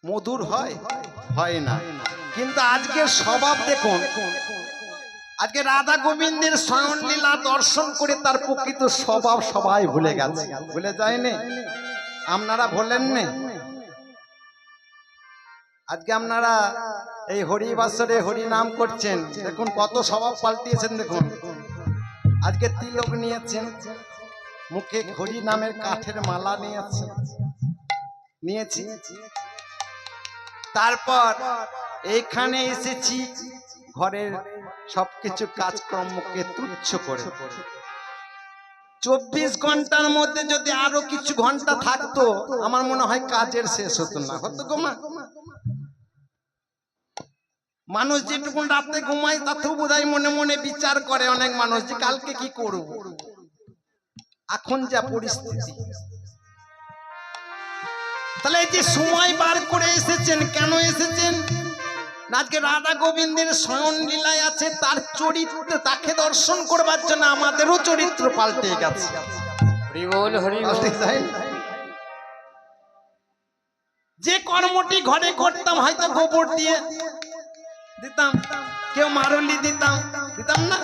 মধুর হয়? হয় না। কিন্তু আজকের স্বভাব দেখুন, আজকে রাধা গোবিন্দের শয়ন লীলা দর্শন করে তার প্রকৃত স্বভাব সবাই ভুলে গেছে। ভুলে যায়নি? আপনারা ভুলেন নে? আজকে আপনারা এই হরি বাসরে হরি নাম করছেন, দেখুন কত স্বভাব পাল্টিয়েছেন। দেখুন আজকে তিলক নিয়েছেন, মুখে হরি নামের কাঠের মালা নিয়েছি, তারপর এইখানে এসেছি ঘরের সবকিছু কাজকর্মকে তুচ্ছ করে। 24 ঘন্টার মধ্যে যদি আরো কিছু ঘন্টা থাকতো আমার মনে হয় কাজের শেষ হতো না। হতো গো মা? মানুষ যেটুকুন রাতে ঘুমায় তাতেও বোধহয় মনে মনে বিচার করে অনেক মানুষ যে কালকে কি করব। এখন যা পরিস্থিতি, তাহলে এই যে সময় বার করে এসেছেন, কেন এসেছেন? আজকে রাধা গোবিন্দের শয়ন লীলায় আছে, তার চরিত্র তাকে দর্শন করবার জন্য আমাদেরও চরিত্র পাল্টে গেছে। হরি বল হরি বল। যে কর্মটি ঘরে করতাম হয়তো গোবর দিয়ে দিতাম, কেউ মারলি দিতাম না।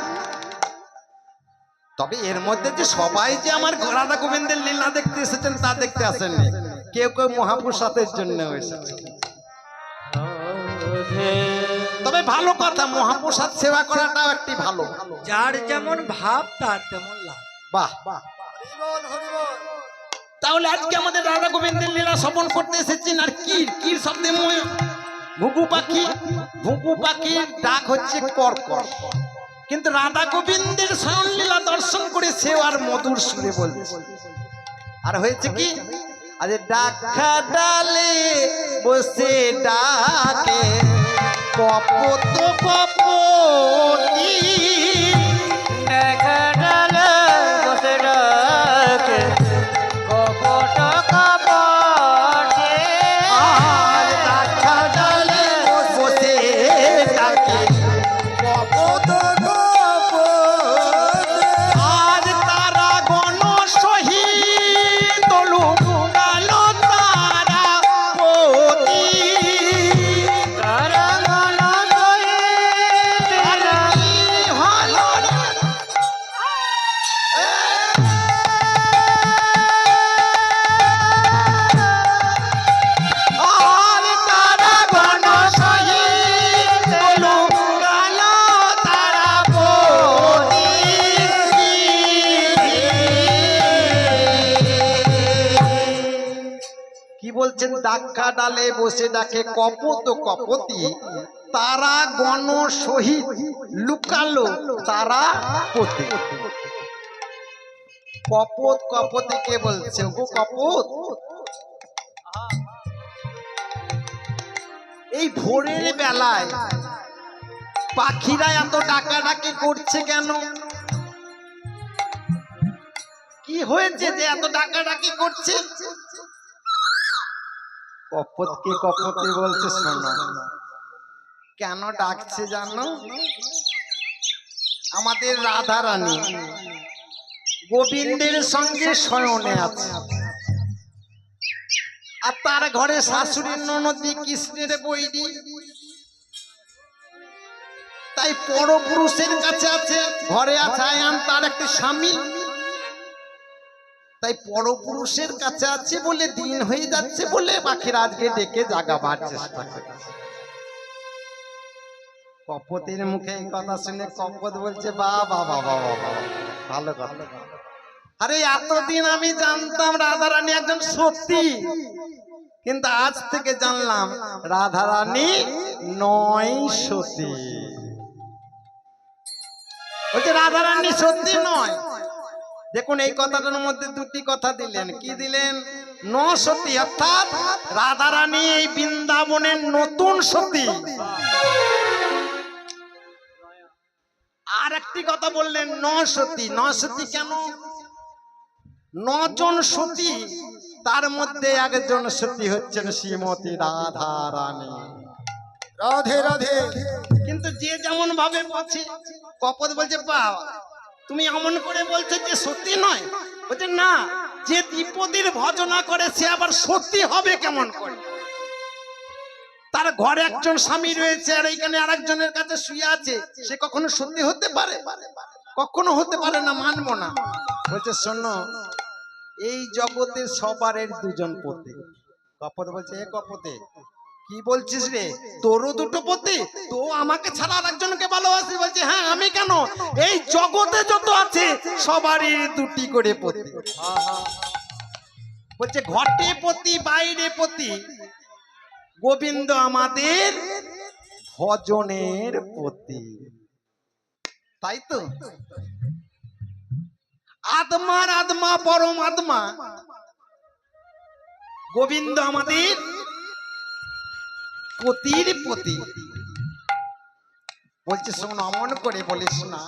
তবে এর মধ্যে যে সবাই যে আমার রাধা গোবিন্দের লীলা দেখতে এসেছেন তা দেখতে আসেননি, কেউ কেউ মহাপ্রসাদের জন্য এসেছে। তবে ভালো কথা, মহাপ্রসাদ সেবা করাটাও একটি ভালো। যার যেমন ভাব তার তেমন লাভ। বাহ, তাহলে আজকে আমাদের রাধা গোবিন্দের লীলা শ্রবণ করতে এসেছেন। আর কির শব্দে ঘুঘু পাখির ডাক হচ্ছে কর্কর, কিন্তু রাধা গোবিন্দের স্বয়ং লীলা দর্শন করে সেও আর মধুর সুরে বলছে। আর হয়েছে কি, আজ ডাকা ডালে বসে ডাকে কপত কপতি, দেখা ডালে বসে ডাকে কপট কপটে। আর ডাকা ডালে বসে ডাকে কপত আর তারা গণ সহিত লুকালো তারা পতি। তারা গণ সহিত আর কি হলো রে? আর তারা গণ সহিত লুকালো তারা পতি। কি বলছেন, ডাক্কা ডালে বসে ডাকে কপত কপতি, তারা গণ সহিত লুকালো তারা পতি। কপত কপতি কে বলছে? গো কপত, এই ভোরের বেলায় পাখিরা এত ডাকাডাকি করছে কেন? কি হয়েছে যে এত ডাকাডাকি করছে? কপতকে কপতি বলছে, শোনো কেন ডাকছে জানো? আমাদের রাধা রানী গোবিন্দের সঙ্গে শয়নে আছে, আর তার ঘরে শাশুড়ির ননদি কৃষ্ণের বৈরী, তাই পরপুরুষের কাছে আছে, ঘরে আছে আয়ান তার একটা স্বামী, তাই পরপুরুষের কাছে আছে বলে দিন হয়ে যাচ্ছে বলে পাখিরা আজকে ডেকে জাগাবার চেষ্টা করছে। কপতের মুখে এই কথা শুনে কপত বলছে, বাবা বাবা বাবা, ভালো কথা। আরে এতদিন আমি জানতাম রাধারানী একজন সতী, কিন্তু আজ থেকে জানলাম রাধারানী নয় সতী। বলছে রাধারানী সতী নয়। দেখুন এই কথাটার মধ্যে দুটি কথা দিলেন। কি দিলেন? ন সতী, অর্থাৎ রাধারানী এই বৃন্দাবনের নতুন সতী। আর একটি কথা বললেন ন সতী। ন সতী কেন? 9 জন সতী, তার মধ্যে একজন সতী হচ্ছেন শ্রীমতী রাধারানী। রাধে রাধে। কিন্তু যে যেমন ভাবে বলছে, কপত বলছে, বাবা তুমি এমন করে বলছো যে সতী নয়। বলছে না, যে দ্বিপদীর ভজনা করে সে আবার সতী হবে কেমন করে? তার ঘরে একজন স্বামী রয়েছে আর এইখানে আরেকজনের কাছে শুয়ে আছে, সে কখনো সতী হতে পারে? কখনো হতে পারে না, মানবো না। বলছে শোনো, এই জগতে সবারের দুজন পতি। কপত বলছে, এ কপতে কি বলছিস রে, তোরও দুটো পতি? তো আমাকে ছাড়া আর একজনকে ভালোবাসি? বলছে হ্যাঁ, আমি কেন, এই জগতে যত আছে সবারই দুটি করে পতি। বলছে ঘটে পতি বাইরে পতি, গোবিন্দ আমাদের ভজনের পতি। তাই তো, আত্মার আত্মা পরম আত্মা গোবিন্দ আমাদের পতির পতি। বলছে শোন, অমন করে বলিস না।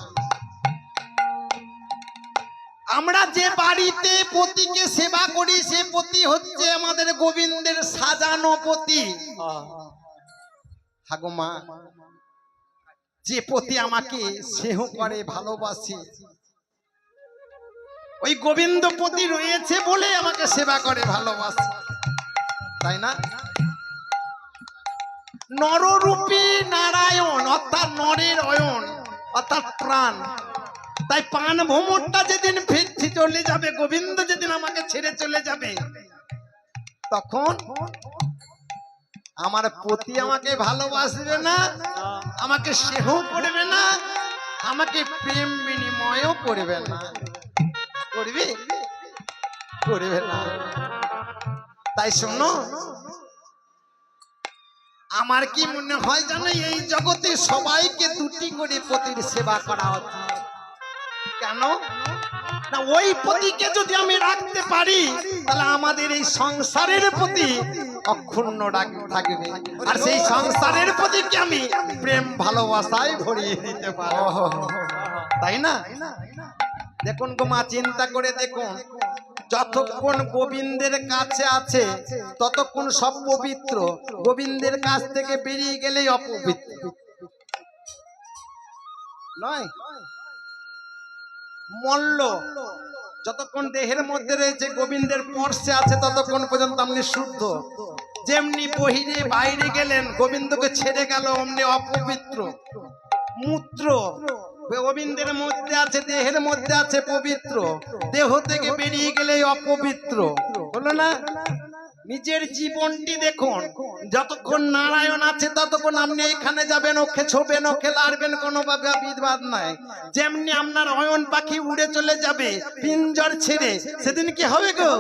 আমরা যে বাড়িতে পতিকে সেবা করি সে পতি হচ্ছে আমাদের গোবিন্দের সাজানো পতি। ঠাকুমা, যে পতি আমাকে স্নেহ করে ভালোবাসে, ওই গোবিন্দ পতি রয়েছে বলে আমাকে সেবা করে ভালোবাসে, তাই না? নররূপী নারায়ণ, অর্থাৎ নরের অয়ন, অর্থাৎ প্রাণ। তাই প্রাণ ভ্রমণটা যেদিন ফিরছি চলে যাবে, গোবিন্দ যেদিন আমাকে ছেড়ে চলে যাবে, তখন আমার পতি আমাকে ভালোবাসবে না, আমাকে স্নেহ করবে না, আমাকে প্রেম বিনিময়ও করবে না। করবে? করবে না। তাই শোনো, আমার কি মনে হয় জানো, এই জগতে সবাইকে দুটি করে পতির সেবা করা উচিত। কেন না, ওই পতিকে যদি আমি রাখতে পারি তাহলে আমাদের এই সংসারের প্রতি অক্ষুণ্ণ থাকবে, আর সেই সংসারের প্রতিকে আমি প্রেম ভালোবাসায় ভরিয়ে দিতে পারবো, তাই না? দেখুন গো মা, চিন্তা করে দেখুন, যতক্ষণ গোবিন্দের কাছে আছে ততক্ষণ সব পবিত্র, গোবিন্দের কাছ থেকে বেরিয়ে গেলেই অপবিত্র নয়। মল্ল যতক্ষণ দেহের মধ্যে রয়েছে, গোবিন্দের স্পর্শে আছে, ততক্ষণ পর্যন্ত আপনি শুদ্ধ। যেমনি বহিরে বাইরে গেলেন, গোবিন্দকে ছেড়ে গেল, অমনি অপবিত্র। মূত্র গোবিন্দের মধ্যে আছে, দেহের মধ্যে আছে, পবিত্র, দেহ থেকে বেরিয়ে গেলে অপবিত্র হলো না। নিজের জীবনটি দেখুন, যতক্ষণ নারায়ণ আছে ততক্ষণ আপনি এখানে যাবেন, ওকে ছোবেন, ওকে লাড়বেন, কোনো বিবাদ নাই। যেমনি আপনার অয়ন পাখি উড়ে চলে যাবে পিঞ্জর ছেড়ে, সেদিন কি হবে গো?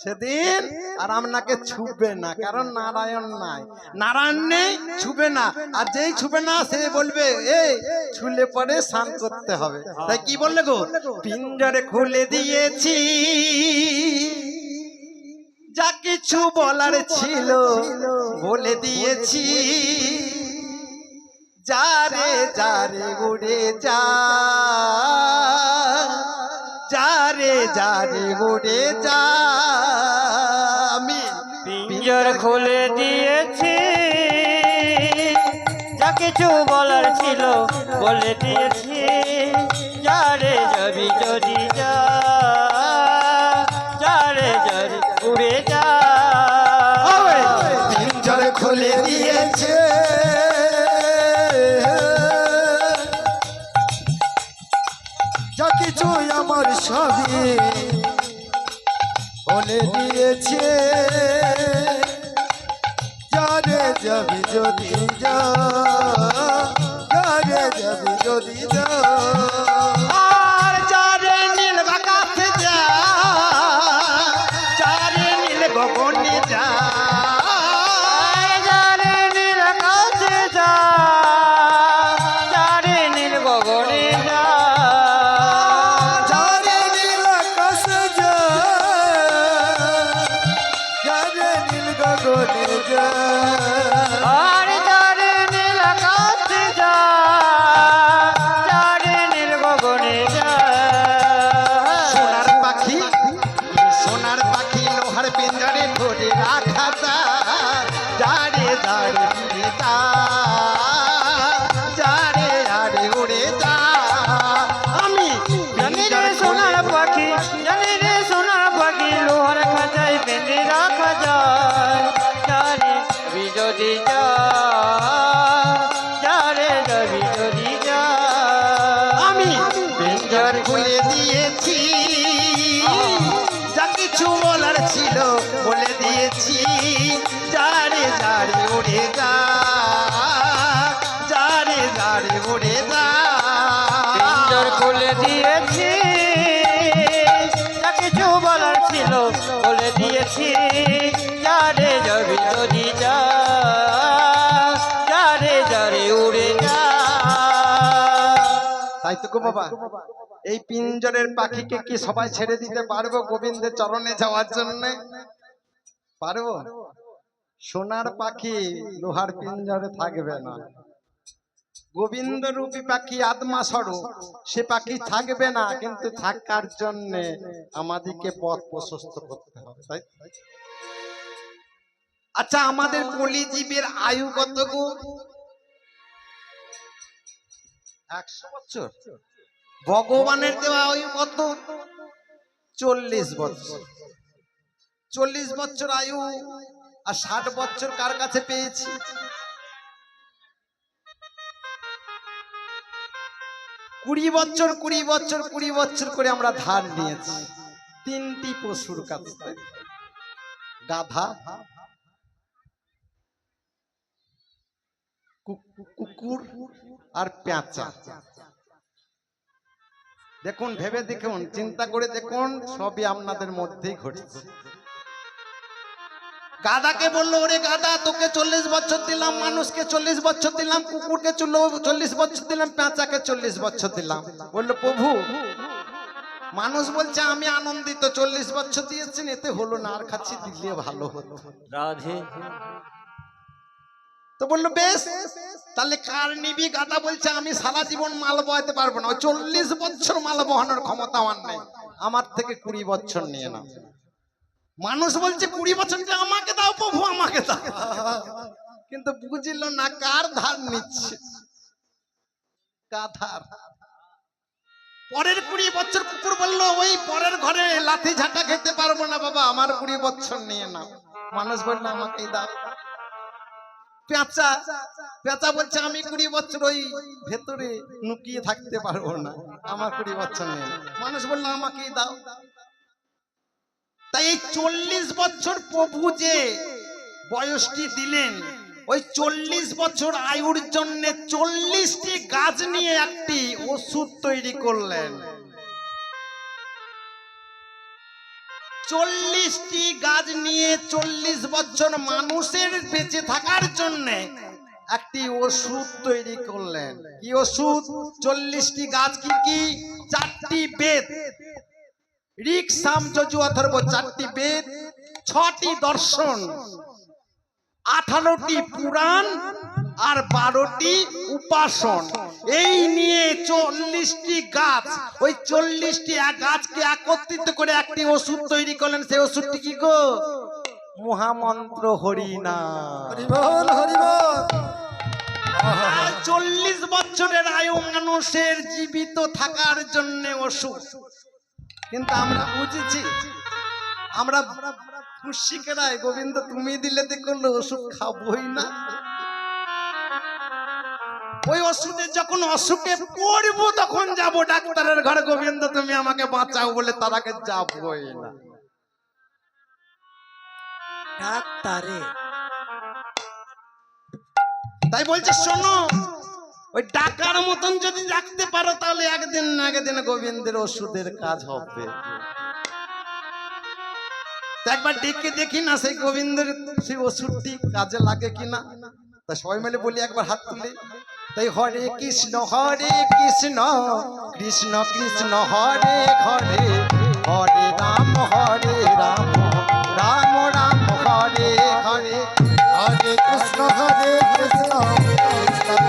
সেদিন আর আপনাকে ছুবে না, কারণ নারায়ণ নাই। নারায়ণ নেই, ছুবে না, আর যেই ছুবে না সে বলবে এই ছুলে পরে স্নান করতে হবে। তাই কি বললে গো? পিঞ্জরে খুলে দিয়েছি, যা কিছু বলার ছিল বলে দিয়েছি, যারে যারে উড়ে যা, যারে যারে উড়ে যা। আমি পিঞ্জর খুলে দিয়েছি, যা কিছু বলার ছিল বলে দিয়েছি, যারে যাবি যদি যা, যারে যারে উড়ে যা। পিঞ্জর খুলে দিয়েছে, যা কিছু আমার সবই বলে দিয়েছে, যারে যাবি যদি যা, যারে যাবি যদি যা। আর যারে নীল আকাশে যা, যারে নীল গগনে যা, যারে নীল আকাশে যা, যারে নীল গগনে যা, যারে নীল আকাশে যা, যারে নীল গগনে যা। আর যারে নীল আকাশে যা, যারে নীল গগনে যা। সোনার পাখি, সোনার পাখি লোহার পিঞ্জরে ধরে রাখা যা, যারে যারে উড়ে যা, যারে যারে উড়ে যা। আমি জানি রে সোনার পাখি, জানি রে সোনার পাখি, লোহার খাঁচায় বেঁধে রাখা যায়, যারে যাবি যদি যা, যারে যাবি যদি যা। আমি পিঞ্জর খুলে দিয়েছি, যা কিছু বলার ছিল বলে দিয়েছি, যারে যারে উড়ে যা, যারে যারে উড়ে যা। পিঞ্জর খুলে দিয়েছি, যা কিছু বলার ছিল বলে দিয়েছি, যারে যাবি যদি যা, যারে যারে উড়ে যা। তাই তো গো বাবা, এই পিঞ্জরের পাখিকে কি সবাই ছেড়ে দিতে পারবো গোবিন্দের চরণে যাওয়ার জন্য? পারবো? সোনার পাখি লোহার পিঞ্জরে থাকবে না। গোবিন্দ রূপী পাখি আত্মা স্বরূপ, সে পাখি থাকবে না, কিন্তু থাকার জন্য আমাদেরকে পথ প্রশস্ত করতে হবে। তাই আচ্ছা, আমাদের কলিজীবের আয়ু কত গো? 100 বছর। ভগবানের দেওয়া আয়ু কত? 40 বছর। 40 বছর আয়ু আর 60 বছর কার কাছে পেয়েছি? 20 বছর 20 বছর 20 বছর করে আমরা ধার নিয়েছি 3টি পশুর কাছ থেকে, গাধা, কুকুর আর পেঁচা। দেখুন, ভেবে দেখুন, চিন্তা করে দেখুন, সবই আপনাদের মধ্যেই ঘটেছে। গাদাকে বললো, ওরে গাদা, তোকে 40 বছর দিলাম, মানুষকে 40 বছর দিলাম, কুকুরকে 40 বছর দিলাম, পেঁচাকে 40 বছর দিলাম। বললো, প্রভু, মানুষ বলছে আমি আনন্দিত, 40 বছর দিয়েছেন, এতে হলো না, আর খাচ্ছি, দিলে ভালো হতো। রাধে তো বললো, বেশ, তাহলে কার নিবি? গাদা বলছে, আমি সারা জীবন মাল বহাতে পারবো না, 40 বছর মাল বহানোর ক্ষমতা আমার নেই, আমার থেকে 20 বছর নিয়ে নাও। মানুষ বলছে 20 বছর আমাকে দাও প্রভু, আমাকে দাও। কিন্তু বুঝিল না কার ধার নিচ্ছে, গাধার। পরের 20 বছর কুকুর বললো, ওই পরের ঘরে লাথি ঝাঁটা খেতে পারবো না বাবা, আমার 20 বছর নিয়ে নাও। মানুষ বললো, আমাকেই দাও। পেঁচা পেঁচা বলছে, আমি 20 বছর ওই ভেতরে লুকিয়ে থাকতে পারবো না, আমার 20 বছর নিয়ে নাও। মানুষ বললো, আমাকেই দাও। তাই এই 40 বছর প্রভু যে বয়সটি দিলেন, ওই 40 বছর আয়ুর জন্য 40টি গাছ নিয়ে একটি ওষুধ তৈরি করলেন। 40টি গাছ নিয়ে 40 বছর মানুষের বেঁচে থাকার জন্য একটি ওষুধ তৈরি করলেন। কি ওষুধ? 40টি গাছ কি কি? 4টি বেদ, ঋক, সাম, যজু, অথর্ব, 4টি বেদ, 6টি দর্শন, 18টি পুরাণ আর 12টি উপাসন, এই নিয়ে 40টি গাছ, ওই 40টি গাছকে একত্রিত করে একটি ওষুধ তৈরি করলেন। সেই ওষুধটি কি গো? মহামন্ত্র হরিনাম। হরিবল হরিবল। 40 বছরের আয়ু মানুষের জীবিত থাকার জন্য ওষুধ। কিন্তু আমরা বুঝেছি, আমরা খুশিকেরাই, গোবিন্দ তুমি দিলে দেখলো ওষুধ খাবোই না। ওই ওষুধে যখন অসুখে পড়বো তখন যাব ডাক্তারের ঘরে, গোবিন্দ তুমি আমাকে বাঁচাও বলে, তার আগে যাবোই না ডাক্তারে। তাই বলছে, শোনো, ওই ডাকার মতন যদি রাখতে পারো তাহলে একদিন না একদিন গোবিন্দের ওষুধের কাজ হবে। একবার ডেকে দেখি না সেই গোবিন্দের সেই ওষুধটি কাজে লাগে কিনা। তাই সবাই মিলে বলি, একবার হাত তুলে। তাই হরে কৃষ্ণ কৃষ্ণ কৃষ্ণ হরে হরে, হরে রাম রাম রাম হরে হরে, হরে কৃষ্ণ কৃষ্ণ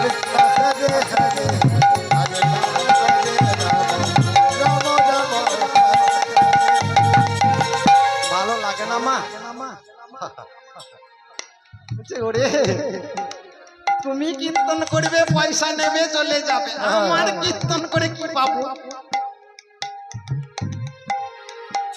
কৃষ্ণ হরে হরে, হরে রাম রাম রাম। ভালো লাগে না মা? ওরে, তুমি কীর্তন করবে, পয়সা নেবে, চলে যাবে, আমার কীর্তন করে কি পাবো?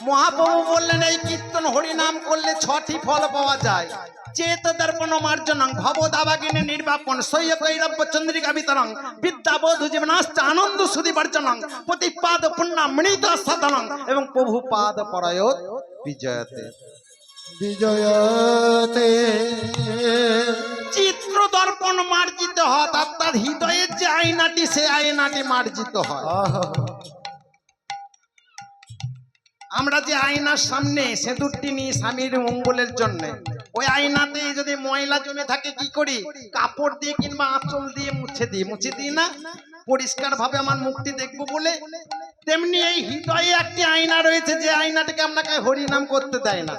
মহাপ্রভু বললেন, এই কীর্তন হরিনাম করলে 6টি ফল পাওয়া যায়। চেত দর্পণ মার্জনং, ভবদাবাগিনী নির্বাপন, সহ্য কৈরব্য চন্দ্রিকা বিতরং, বিদ্যাবোধ জীবনাশ্চ আনন্দ সুধি বর্জনং, প্রতিপাদ পুণ্য মৃত সাধনং, এবং প্রভুপাদ পরায়ত বিজয়তে। বিজয়তে চিত্র দর্পণ মার্জিত হয়, তার হৃদয়ের যে আয়নাটি, সে আয়নাটি মার্জিত হয়। আমরা যে আয়নার সামনে সিঁদুরটি নিই স্বামীর মঙ্গলের জন্য, ওই আয়নাতে যদি ময়লা জমে থাকে কি করি? কাপড় দিয়ে কিংবা আঁচল দিয়ে মুছে দিই না, পরিষ্কার ভাবে আমার মুখটি দেখবো বলে। তেমনি এই হৃদয়ে একটি আয়না রয়েছে, যে আয়নাটাকে আপনাকে হরিনাম করতে দেয় না।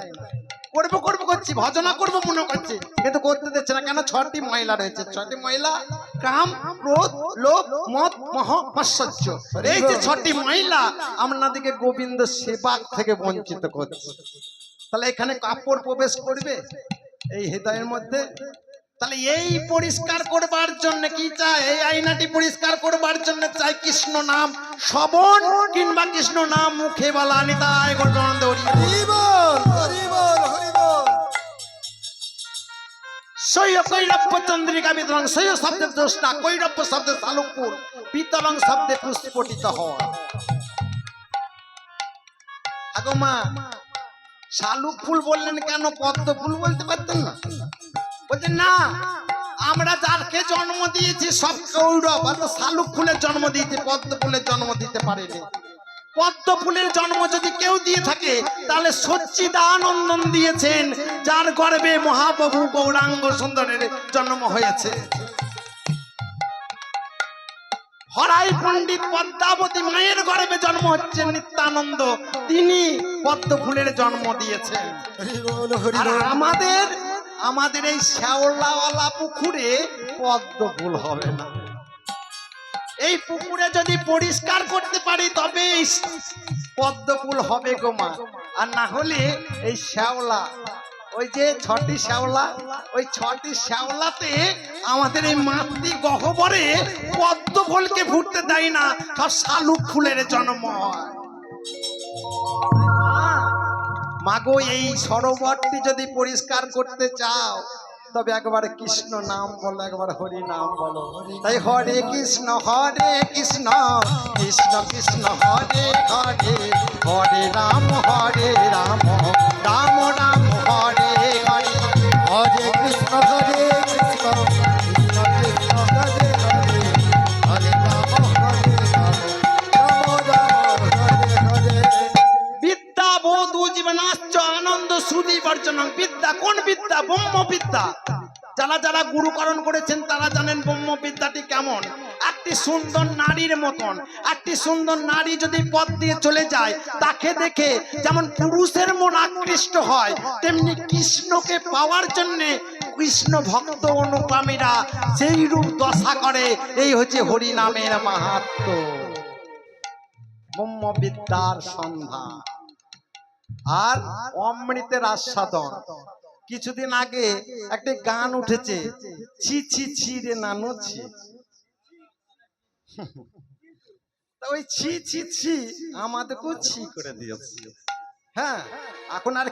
করবো করছি, ভজনা করবো মনে করছি, কিন্তু করতে দিচ্ছে না। কেন? 6টি ময়লা রয়েছে। 6টি ময়লা: কাম, ক্রোধ, লোভ, মদ, মোহ, মাৎসর্য। এই যে 6টি ময়লা আপনাদেরকে গোবিন্দ সেবা থেকে বঞ্চিত করছে। তাহলে এখানে কাপড় প্রবেশ করবে এই হৃদয়ের মধ্যে। তাহলে এই পরিষ্কার করবার জন্য কি চাই? এই আয়নাটি পরিষ্কার করবার জন্য চাই কৃষ্ণ নাম শ্রবণ, কিংবা কৃষ্ণ নাম মুখে বলা। নিতাই গৌরাঙ্গ হরি হরিবল হরিবল হরিবল। সহ্য কৈরব্য চন্দ্রিকা বিতরং, সহ্য শব্দের দোষটা, কৈরব্য শব্দের শালুকপুর, বিতরং শব্দে পুষ্পটিত হয়। আগো মা, শালুক ফুল বললেন কেন? পদ্ম ফুল বলতে পারতেন না? বলছে না, আমরা যাকে জন্ম দিয়েছি সব কৌরব, শালুক ফুলের জন্ম দিয়েছি, পদ্ম ফুলের জন্ম দিতে পারেনি। পদ্ম ফুলের জন্ম যদি কেউ দিয়ে থাকে তাহলে সচ্চিদানন্দন দিয়েছেন, যার গর্ভে মহাপ্রভু গৌরাঙ্গ সুন্দরের জন্ম হয়েছে। হরাই পণ্ডিত পদ্মাবতী মায়ের গর্ভে জন্ম হচ্ছে নিত্যানন্দ, তিনি পদ্ম ফুলের জন্ম দিয়েছেন। আর আমাদের এই শ্যাওলাওয়ালা পুকুরে পদ্ম ফুল হবে না। এই পুকুরে যদি পরিষ্কার করতে পারি তবে পদ্ম ফুল হবে গো মা, আর না হলে এই শ্যাওলা, ওই যে 6টি শ্যাওলা, ওই 6টি শ্যাওলাতে আমাদের এই মাতৃ গহ্বরে পদ্ম ফুলকে ফুটতে দেয় না, সব শালুক ফুলের জন্ম হয়। মাগো এই সরোবরটি যদি পরিষ্কার করতে চাও তবে একবার কৃষ্ণ নাম বলো, একবার হরি নাম বলো। তাই হরে কৃষ্ণ কৃষ্ণ কৃষ্ণ হরে হরে, হরে রাম রাম রাম রাম হরে হরে। হরে কৃষ্ণ কৃষ্ণ কৃষ্ণ হরে হরে, হরে রাম রাম রাম হরে হরে। বিদ্যা বোধ জীবনাশ্চ আনন্দ শ্রুতি বর্জনং। বিদ্যা কোন বিদ্যা? ব্রহ্ম বিদ্যা। যারা যারা গুরুকরণ করেছেন তারা জানেন ব্রহ্ম বিদ্যাটি কেমন। একটি সুন্দর নারীর মতন, একটি সুন্দর নারী যদি পথ দিয়ে চলে যায়, তাকে দেখে যেমন পুরুষের মন আকৃষ্ট হয়, তেমনি কৃষ্ণকে পাওয়ার জন্য কৃষ্ণ ভক্ত অনুগামীরা সেই রূপ দশা করে। এই হচ্ছে হরি নামের মাহাত্ম্য, ব্রহ্ম বিদ্যার সন্ধান আর অমৃতের আস্বাদন। কিছুদিন আগে একটা গান উঠেছে, ছি ছি ছি রে নানু ছি। ওই ছি ছি ছি আমাদেরকেও ছি করে দিয়েছে। হ্যাঁ, এখন আর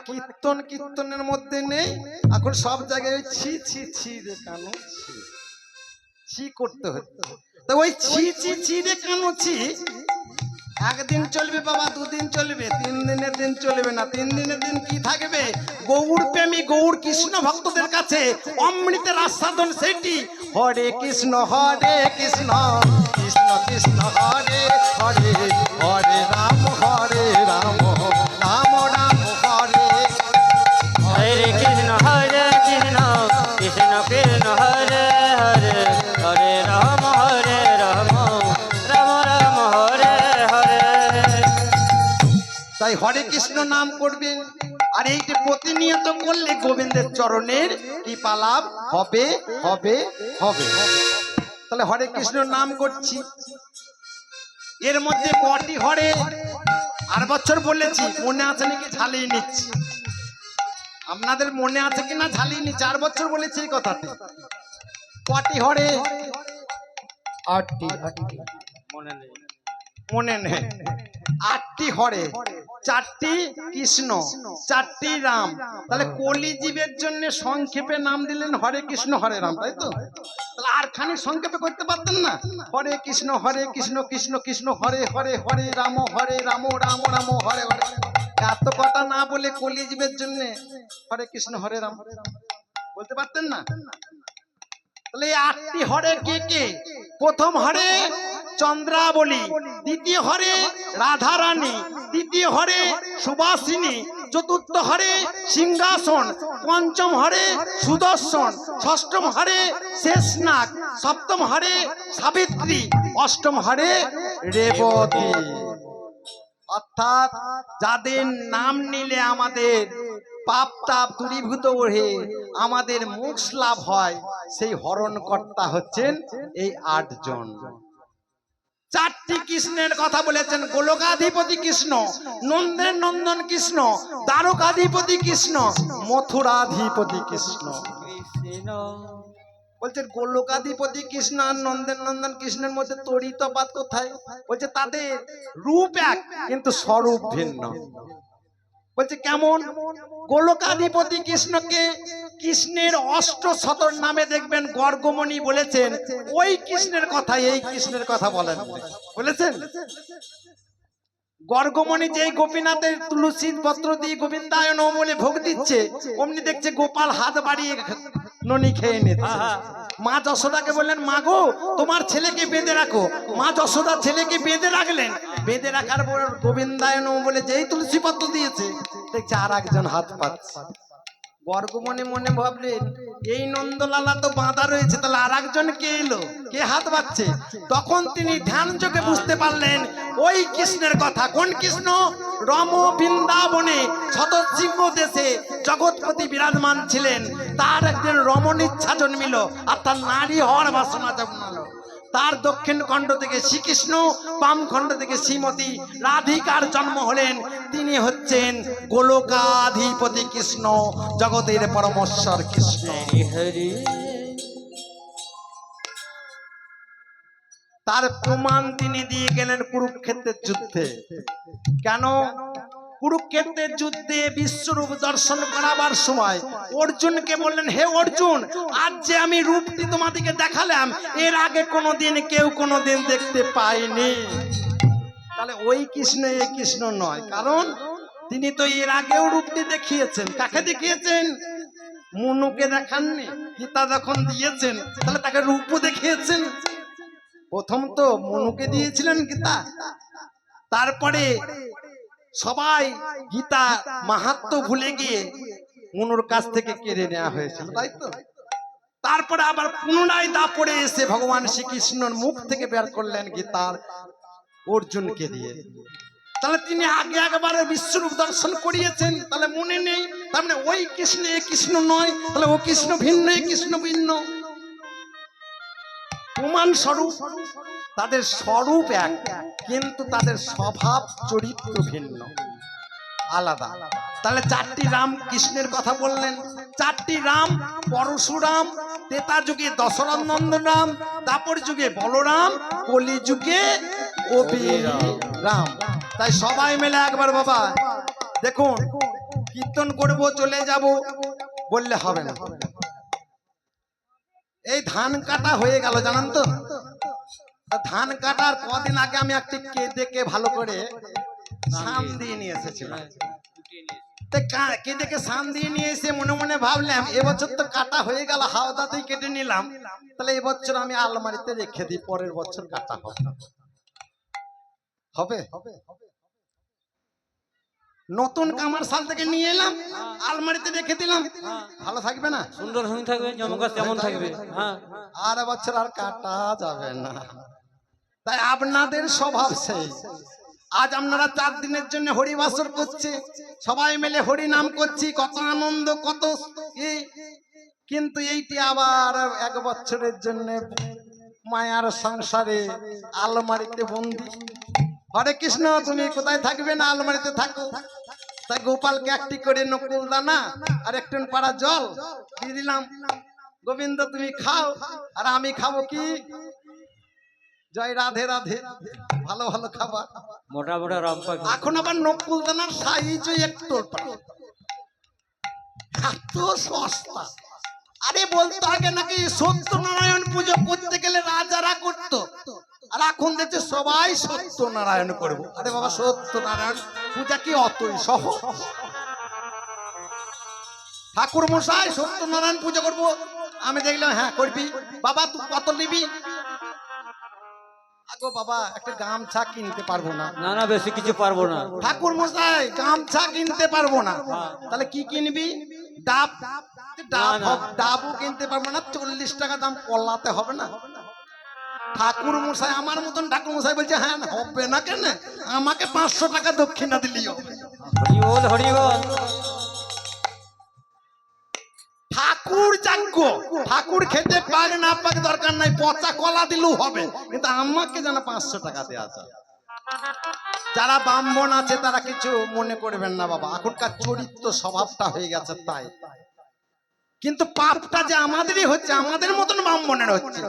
কীর্তনের মধ্যে নেই, এখন সব জায়গায় ওই ছি ছি ছি রে কানু ছি, ছি করতে হচ্ছে। তো ওই ছি ছি ছি রে কানু ছি একদিন চলবে বাবা, 2 দিন চলবে, 3 দিনের দিন চলবে না। 3 দিনের দিন কি থাকবে? গৌর প্রেমী গৌর কৃষ্ণ ভক্তদের কাছে অমৃতের আস্বাদন সেটি। হরে কৃষ্ণ কৃষ্ণ কৃষ্ণ হরে হরে, হরে রাম রাম রাম রাম হরে। हरे कृष्ण कृष्ण कृष्ण हरे हरे, हरे राम राम राम हरे हरे। তাই হরে কৃষ্ণ নাম করবেন, আর এইটি প্রতিনিয়ত করলে গোবিন্দের চরণের কৃপা লাভ হবে হবে হবে। তাহলে হরে কৃষ্ণ নাম করছি, এর মধ্যে কটি হরে আর বছর বলেছি, মনে আছে নাকি ঝালিয়ে নিচ্ছি? আপনাদের মনে আছে কিনা ঝালিয়ে নিচ্ছি? 4 বছর বলেছি এই কথাটি। কটি হরে? 8টি মনে নেই। 8টি হরে, 4টি কৃষ্ণ, 4টি রাম। তাহলে কলি জীবের জন্য সংক্ষেপে নাম দিলেন হরে কৃষ্ণ হরে রাম, তাই তো? তাহলে আর খানি সংক্ষেপে করতে পারতেন না? হরে কৃষ্ণ কৃষ্ণ কৃষ্ণ হরে হরে, হরে রাম রাম রাম হরে হরে। এত কথা না বলে কলি জীবের জন্য হরে কৃষ্ণ হরে রাম বলতে পারতেন না? তাহলে এই 8টি হরে কে কে? প্রথম হরে চন্দ্রাবলী, দ্বিতীয় হরে রাধারানী, তৃতীয় হরে সুবাসিনী, চতুর্থ হরে সিংহাসন, পঞ্চম হরে সুদর্শন, ষষ্ঠম হরে শেষনাগ, সপ্তম হরে সাবিত্রী, অষ্টম হরে রেবতী। অর্থাৎ যাদের নাম নিলে আমাদের পাপ তাপ দূরীভূত হয়ে আমাদের মোক্ষ লাভ হয়, সেই হরণকর্তা হচ্ছেন এই 8 জন। 4টি কৃষ্ণের কথা বলেছেন, গোলকাধিপতি কৃষ্ণ, নন্দের নন্দন কৃষ্ণ, দ্বারকাধিপতি কৃষ্ণ, মথুরাধিপতি কৃষ্ণ। বলছেন গোলকাধিপতি কৃষ্ণ আর নন্দের নন্দন কৃষ্ণের মধ্যে তড়িতপাত কোথায়? বলছে তাদের রূপ এক কিন্তু স্বরূপ ভিন্ন। বলছে কেমন? গোলকাধিপতি কৃষ্ণকে কৃষ্ণের 8 নামে দেখবেন গর্গমণি বলেছেন, ওই কৃষ্ণের কথা এই কৃষ্ণের কথা বলেছেন। গর্গমণি যেই গোপীনাথের তুলসী পত্র দিয়ে গোবিন্দায় নম বলে ভোগ দিচ্ছে, অমনি দেখছে গোপাল হাত বাড়িয়ে ননি খেয়ে নিচ্ছে। আহা। মা যশোদাকে বললেন, মা গো তোমার ছেলেকে বেঁধে রাখো। মা যশোদা ছেলেকে বেঁধে রাখলেন। বেঁধে রাখার পর গোবিন্দায় নমঃ বলে যেই তুলসী পত্র দিয়েছে, দেখছে আর একজন হাত পাচ্ছে। বর্গ মনে মনে ভাবলেন, এই নন্দলালা তো বাঁধা রয়েছে, তাহলে আর একজন কে এলো, কে হাত বাচ্ছে? তখন তিনি ধ্যান যোগে বুঝতে পারলেন ওই কৃষ্ণের কথা। কোন কৃষ্ণ? রম বৃন্দাবনে শতসিংহ দেশে জগৎপতি বিরাজমান ছিলেন। তার একদিন রমণ ইচ্ছা জন্মিল, আর তার নারী হওয়ার বাসনা জন্মালো। তার দক্ষিণ খণ্ড থেকে শ্রীকৃষ্ণ, বাম খণ্ড থেকে শ্রীমতী রাধিকার জন্ম হলেন। তিনি হচ্ছেন গোলকাধিপতি কৃষ্ণ, জগতের পরমেশ্বর কৃষ্ণ। হরি হরি তার প্রমাণ তিনি দিয়ে গেলেন কুরুক্ষেত্রের যুদ্ধে। কেন? কুরুক্ষেত্রের যুদ্ধে বিশ্বরূপ দর্শন করাবার সময় অর্জুনকে বললেন, হে অর্জুন, আজ যে আমি রূপটি তোমাদেরকে দেখালাম, এর আগে কোনোদিন কেউ কোনোদিন দেখতে পায়নি। তাহলে ওই কৃষ্ণ এই কৃষ্ণ নয়, কারণ তিনি তো এর আগেও রূপটি দেখিয়েছেন। কাকে দেখিয়েছেন? মনুকে দেখাননি। গীতা যখন দিয়েছেন, তাহলে তাকে রূপও দেখিয়েছেন। প্রথম তো মনুকে দিয়েছিলেন গীতা, তারপরে সবাই গীতা মাহাত্ম্য ভুলে গিয়ে মনুর কাছ থেকে কেড়ে নেওয়া হয়েছিল, তাই তো? তারপরে আবার পুনরায় দাপড়ে এসে ভগবান শ্রীকৃষ্ণর মুখ থেকে বের করলেন গীতার অর্জুনকে দিয়ে। তাহলে তিনি আগে একবারে বিশ্বরূপ দর্শন করিয়েছেন, তাহলে মনে নেই। তার মানে ওই কৃষ্ণ এ কৃষ্ণ নয়, তাহলে ও কৃষ্ণ ভিন্ন এ কৃষ্ণ ভিন্ন। প্রমাণ স্বরূপ তাদের স্বরূপ এক, কিন্তু তাদের স্বভাব চরিত্র ভিন্ন, আলাদা। তাহলে চারটি রাম কৃষ্ণের কথা বললেন। চারটি রাম: পরশুরাম, ত্রেতা যুগে দশরথ নন্দন রাম, দাপর যুগে বলরাম, কলি যুগে অভিরাম। তাই সবাই মিলে একবার বাবা দেখুন, কীর্তন করব, চলে যাব বললে হবে না। এই ধান কাটা হয়ে গেল, জানেন তো? ধান কাটার কদিন আগে আমি একটি কেদেকে ভালো করে সান দিয়ে নিয়ে এসেছিলাম। কেদেকে সান দিয়ে নিয়ে এসে মনে মনে ভাবলাম, এবছর তো কাটা হয়ে গেল, হাওদাতেই কেটে নিলাম, তাহলে এবছর আমি আলমারিতে রেখে দিই, পরের বছর কাটা হবে। নতুন কামার সাল থেকে নিয়ে এলাম, আলমারিতে রেখে দিলাম, ভালো থাকবে না? সুন্দর হয়ে থাকবে, জমকাস যেমন থাকবে। হ্যাঁ, আর বছর আর কাটা যাবে না। তাই আপনাদের স্বভাব সেই। আজ আপনারা 4 দিনের জন্য হরিবাসর করছে, সবাই মিলে হরি নাম করছি, কত আনন্দ, কত কিন্তু এইটি আবার 1 বছরের জন্য মায়ার সংসারে আলমারিতে বন্দি। হরে কৃষ্ণ, তুমি কোথায় থাকবে না? আলমারিতে থাকো। তাই গোপালকে একটি করে নকুল দানা আর একটু পাড়া জল দিয়ে দিলাম, গোবিন্দ তুমি খাও, আর আমি খাবো কি? জয় রাধে রাধে, ভালো ভালো খাবার, মোটা মোটা রম্পা। এখন আবার নকুল দানার সাইজ একটু এত সস্তা। আরে বলতো আগে নাকি সত্যনারায়ণ পুজো করতে গেলে রাজারা করতো, আর এখন দেখছে সবাই সত্যনারায়ণ করবো। আরে বাবা, সত্যনারায়ণ পূজা কি অতই সহজ? ঠাকুর মশাই সত্যনারায়ণ পূজা করবো, আমি দেখলাম হ্যাঁ করবি। বাবা তুই কত নিবি? আগো বাবা, একটা গামছা কিনতে পারবো না। না না, বেশি কিছু পারবো না। ঠাকুর মশাই গামছা কিনতে পারবো না। তাহলে কি কিনবি? ডাব। ডাবও কিনতে পারবো না, 40 টাকা দাম, কলাতে হবে না। ঠাকুর মশাই, আমার মতন ঠাকুর মশাই বলছে হ্যাঁ হবে না কেন, আমাকে 500 টাকা দক্ষিণা দিলি হবে। হরি বল, হরি বল। ঠাকুর যাজ্ঞ, ঠাকুর খেতে পারে না পারে দরকার নাই, পচা কলা দিলেও হবে, কিন্তু আমাকে যেন 500 টাকা দেওয়া যায়। যারা ব্রাহ্মণ আছে তারা কিছু মনে করবেন না বাবা, এখনকার চরিত্র স্বভাবটা হয়ে গেছে তাই। কিন্তু পাপটা যে আমাদেরই হচ্ছে, আমাদের মতন ব্রাহ্মণের হচ্ছে,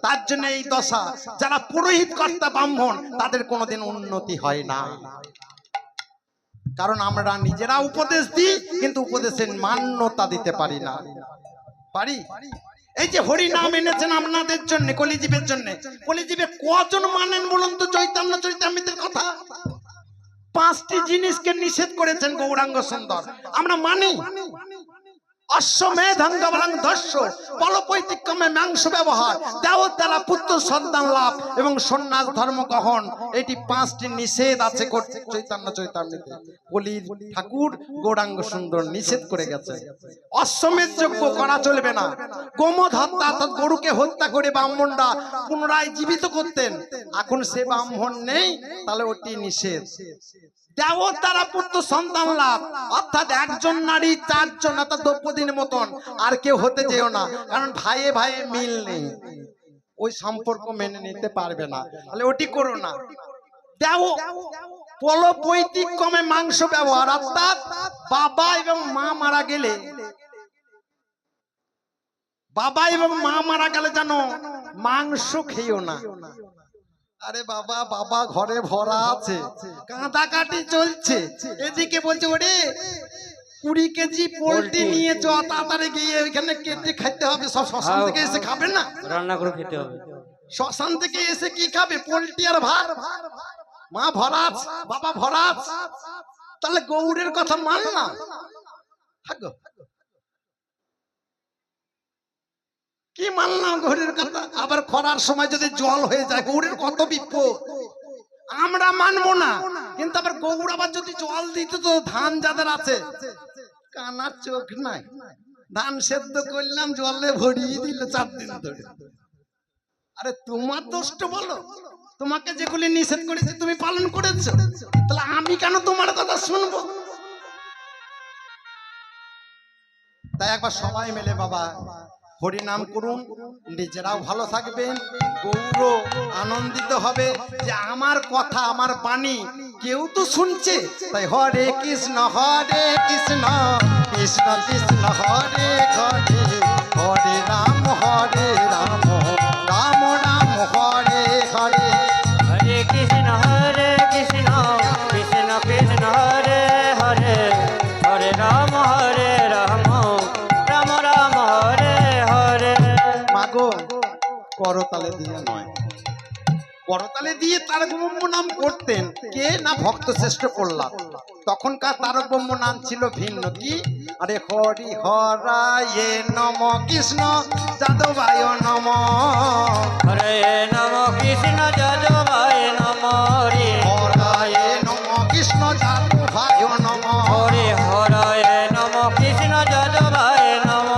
তার জন্য এই দশা। যারা পুরোহিত কর্তা ব্রাহ্মণ, তাদের কোনোদিন উন্নতি হয় না, কারণ আমরা নিজেরা উপদেশ দিই, কিন্তু উপদেশের মান্যতা দিতে পারি না। পারি? এই যে হরি নাম এনেছেন আপনাদের জন্য, কলিজীবের জন্য, কলিজীবে কজন মানেন বলুন তো চৈতন্য চরিতামৃতের কথা? 5টি জিনিসকে নিষেধ করেছেন গৌরাঙ্গ সুন্দর, আমরা মানি? অশ্বমেধং গবলং দস্য পলপৈতিক্রমে মাংস ব্যবহার দেওয়ার দ্বারা পুত্র সন্তান লাভ এবং সন্ন্যাস ধর্ম গ্রহণ, এটি 5টি নিষেধ আছে চৈতন্য চৈতন্যতে। কলির ঠাকুর গৌরাঙ্গ সুন্দর নিষেধ করে গেছে। অশ্বমেধ যজ্ঞ করা চলবে না। গোমদ হত্যা অর্থাৎ গরুকে হত্যা করে ব্রাহ্মণরা পুনরায় জীবিত করতেন, এখন সে ব্রাহ্মণ নেই, তাহলে ওটি নিষেধ। দেওয়ার দ্বারা পুত্র সন্তান লাভ অর্থাৎ একজন নারী 4 জন অর্থাৎ দ্রৌপদীর মতন আর কেউ হতে যেও না, কারণ ভাইয়ে ভাইয়ে মিল নেই, ওই সম্পর্ক মেনে নিতে পারবে না, তাহলে ওটি করো না। দেও পলপৈতিক্রমে মাংস ব্যবহার অর্থাৎ বাবা এবং মা মারা গেলে, বাবা এবং মা মারা গেলে যেন মাংস খেয়েও না। আরে বাবা, বাবা ঘরে ভরা আছে, কাঁদাকাটি চলছে, এদিকে বলছে ওরে 20 কেজি পোল্ট্রি নিয়ে চ, তাড়াতাড়ি গিয়ে ওইখানে কেটে খাইতে হবে। সব শ্মশান থেকে এসে খাবে না, রান্না করে খেতে হবে। শ্মশান থেকে এসে কি খাবে? পোল্ট্রি আর ভাত। মা ভরা আছে, বাবা ভরা আছে, তাহলে গৌড়ের কথা মানলাম। কি মানলাম গৌড়ের কথা? আবার খরার সময় যদি জল হয়ে যায়, গৌড়ের কত বিপদ। আমরা মানবো না, কিন্তু আবার গৌড় আবার যদি জল দিত, তো ধান যাদের আছে কানার চোখ নাই, ধান সেদ্ধ করলাম জলে ভরিয়ে দিল 4 দিন ধরে। আরে তোমার দোষটা বলো, তোমাকে যেগুলি নিষেধ করেছে তুমি পালন করেছো, তাহলে আমি কেন তোমার কথা শুনবো? তাই একবার সবাই মিলে বাবা হরি নাম করুন, নিজেরাও ভালো থাকবেন, গৌর আনন্দিত হবে যে আমার কথা, আমার বাণী কেউ তো শুনছে। তাই হরে কৃষ্ণ কৃষ্ণ কৃষ্ণ হরে হরে, হরে রাম রাম রাম হরে হরে। হরে কৃষ্ণ কৃষ্ণ কৃষ্ণ হরে হরে, হরে রাম রাম রাম হরে হরে। মাগো করতালে দিয়ে নয়, করতালে দিয়ে তারক ব্রহ্ম নাম করতেন কে না? ভক্ত শ্রেষ্ঠ প্রহ্লাদ। তখনকার তারক ব্রহ্ম নাম ছিল ভিন্ন। কি? আরে হরি হরায়ে নম কৃষ্ণ যাদবায় নম, হরে নম কৃষ্ণ যাদবায় নম, হরে হরায়ে নম কৃষ্ণ যাদবায় নম, হরে হরায় নম কৃষ্ণ যাদবায় নম,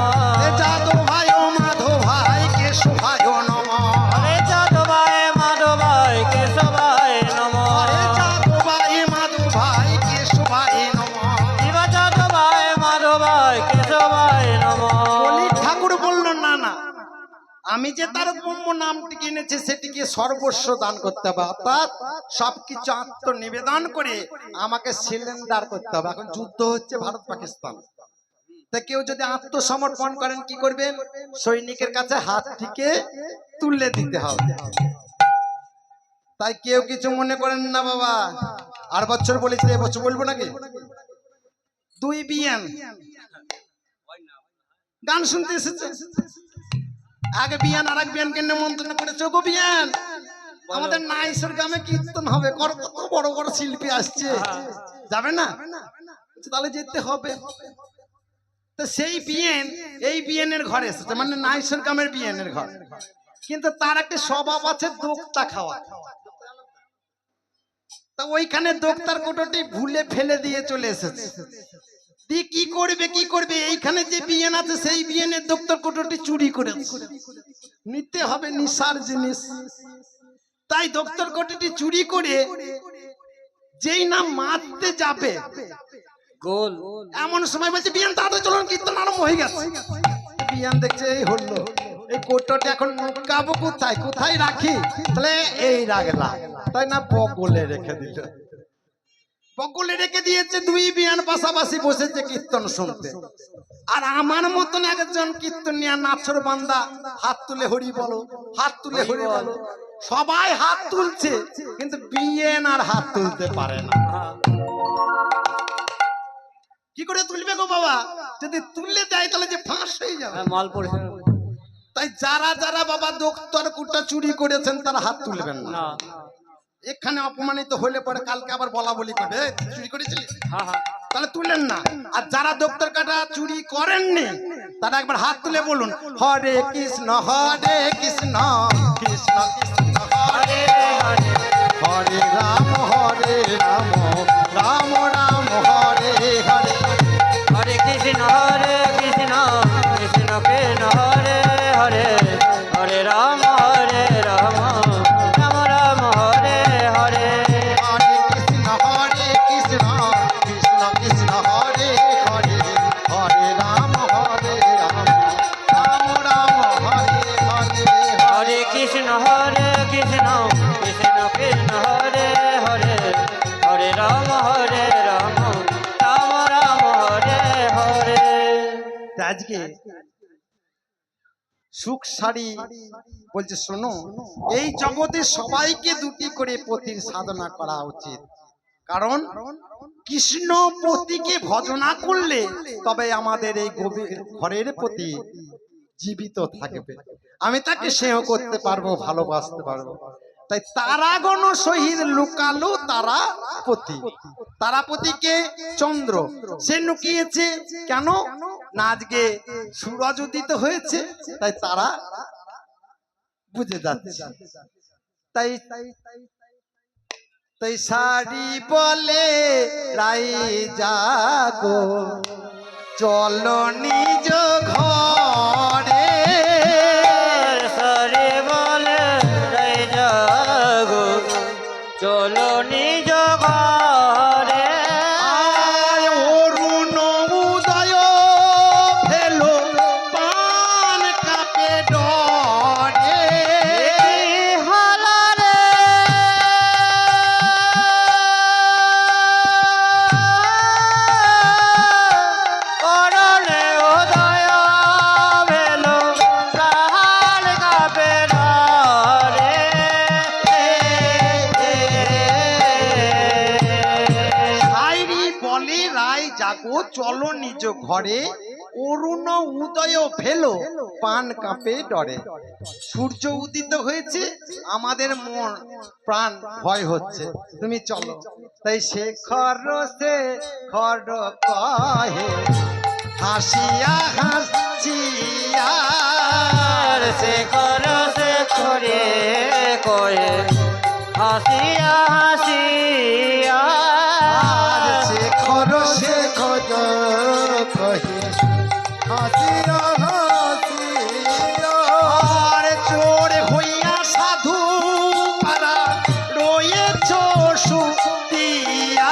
যাদবায় মাধবায় কেশবায় নম, হরে যাদবায় মাধবায় কেশবায় নম, হরে যাদবায় মাধবায় কেশবায় নম। শিব যাদবায় মাধবায় কেশবায় নম। বলি ঠাকুর বলল না না, আমি যে তারক ব্রহ্ম নামটি কিনেছি সেটিকে সর্বস্ব দান করতে হবে, অর্থাৎ সবকিছু আত্মনিবেদন করে আমাকে সিলিন্ডার করতে হবে। এখন যুদ্ধ হচ্ছে ভারত পাকিস্তান, তা কেউ যদি আত্মসমর্পণ করেন কি করবেন? সৈনিকের কাছে হাতটিকে তুলে দিতে হবে। তাই কেউ কিছু মনে করেন না বাবা, আর বছর বলেছি, এবছর বলবো নাকি? 2 বিয়ান গান শুনতে এসেছে, আগে বিয়ান আর এক বিয়ানকে নিমন্ত্রণ করেছে, গো বিয়ান আমাদের নাইসের গ্রামে কীর্তন হবে, কত বড় বড় শিল্পী আসছে, যাবে না? তাহলে যেতে হবে। তো সেই বিয়ান এই বিয়ানের ঘরে এসেছে, মানে নাইসের গ্রামের বিয়ানের ঘর, কিন্তু তার একটা স্বভাব আছে দোক্তা খাওয়া। তা ওইখানে দোক্তার কোটোটি ভুলে ফেলে দিয়ে চলে এসেছে। দিয়ে কি করবে? এইখানে যে বিয়ান আছে সেই বিয়ানের দোক্তার কোটোটি চুরি করেছে, নিতে হবে নিশার জিনিস। তাই দোক্তার কোটোটি চুরি করে যেই না মারতে যাবে, গোল এমন সময় বলছে বিয়ান তাড়াতাড়ি চলুন, কীর্তন আরম্ভ হয়ে গেছে। বিয়ান দেখছে এই হলো, এই কোটোটি এখন নুকাবো কোথায়, কোথায় রাখি? তাহলে এই রাখলাম, তাই না বগলে রেখে দিল। বগলে রেখে দিয়েছে, 2 বিয়ান পাশাপাশি বসেছে কীর্তন শুনতে। আর আমার মতন একজন কীর্তন নিয়ে নাচর বান্দা হাত তুলে হরি বলো, হাত তুলে হরি বলো, সবাই হাত তুলছে, কিন্তু বিয়ান আর হাত তুলতে পারে না। কি করে তুলবে গো বাবা? যদি তুললে দেয় তাহলে যে ফাঁস হয়ে যাবে। মাল পড়ছে তাই যারা যারা বাবা দোক্তার কুটা চুরি করেছেন তারা হাত তুলবেন না। এখানে অপমানিত হলে পরে কালকে আবার বলা বলি করবে "এই, তুই চুরি করেছিলি?" হ্যাঁ হ্যাঁ তাহলে তুলেন না। আর যারা দপ্তর কাটা চুরি করেননি তারা একবার হাত তুলে বলুন হরে কৃষ্ণ কৃষ্ণ কৃষ্ণ হরে হরে হরে রাম রাম রাম হরে হরে। হরে কৃষ্ণ কৃষ্ণ কৃষ্ণ হরে হরে হরে রাম রাম রাম হরে হরে। হরে কৃষ্ণ কৃষ্ণ কৃষ্ণ হরে হরে হরে রাম রাম রাম হরে হরে। হরে কৃষ্ণ কৃষ্ণ কৃষ্ণ হরে হরে হরে রাম রাম রাম হরে হরে। আজকে সুখ শাড়ি বলছে শোনো, এই জগতে সবাইকে দুটি করে পতির সাধনা করা উচিত। কারণ কৃষ্ণ পতিকে ভজনা করলে তবে আমাদের এই গভীর ঘরের প্রতি জীবিত থাকবে, আমি তাকে স্নেহ করতে পারবো, ভালোবাসতে পারবো। তাই তারাগণ সহিত লুকালো তারাপতি। তারাপতিকে চন্দ্র সে লুকিয়েছে কেন না, আজকে সূরজ উদিত হয়েছে তাই তারা বুঝে যাচ্ছে। তাই তাই সারি বলে রাই জাগো চলো নিজ ঘরে। সরে বলে রে জাগো চলো নিজ ঘরে। আয় অরুণ উদয় ফেলো পান কাপে ডরে। হলারে করলে উদয় ভেলো প্রাণ কাপে রে। সাইরি বলে রায় জাগো চলো নিজ ঘরে অরুণ উদয় ফেলো পান কাঁপে ডরে। সূর্য উদিত হয়েছে, আমাদের মন প্রাণ ভয় হচ্ছে, তুমি চলো। তাই শেখর কহে হাসিয়া হাসিয়া সে করে কয়ে হাসিয়া হাসিয়া। আর শেখর কহে হাসিয়া হাসিয়া। আর চোর হইয়া সাধু পারা রয়েছ সুতিয়া।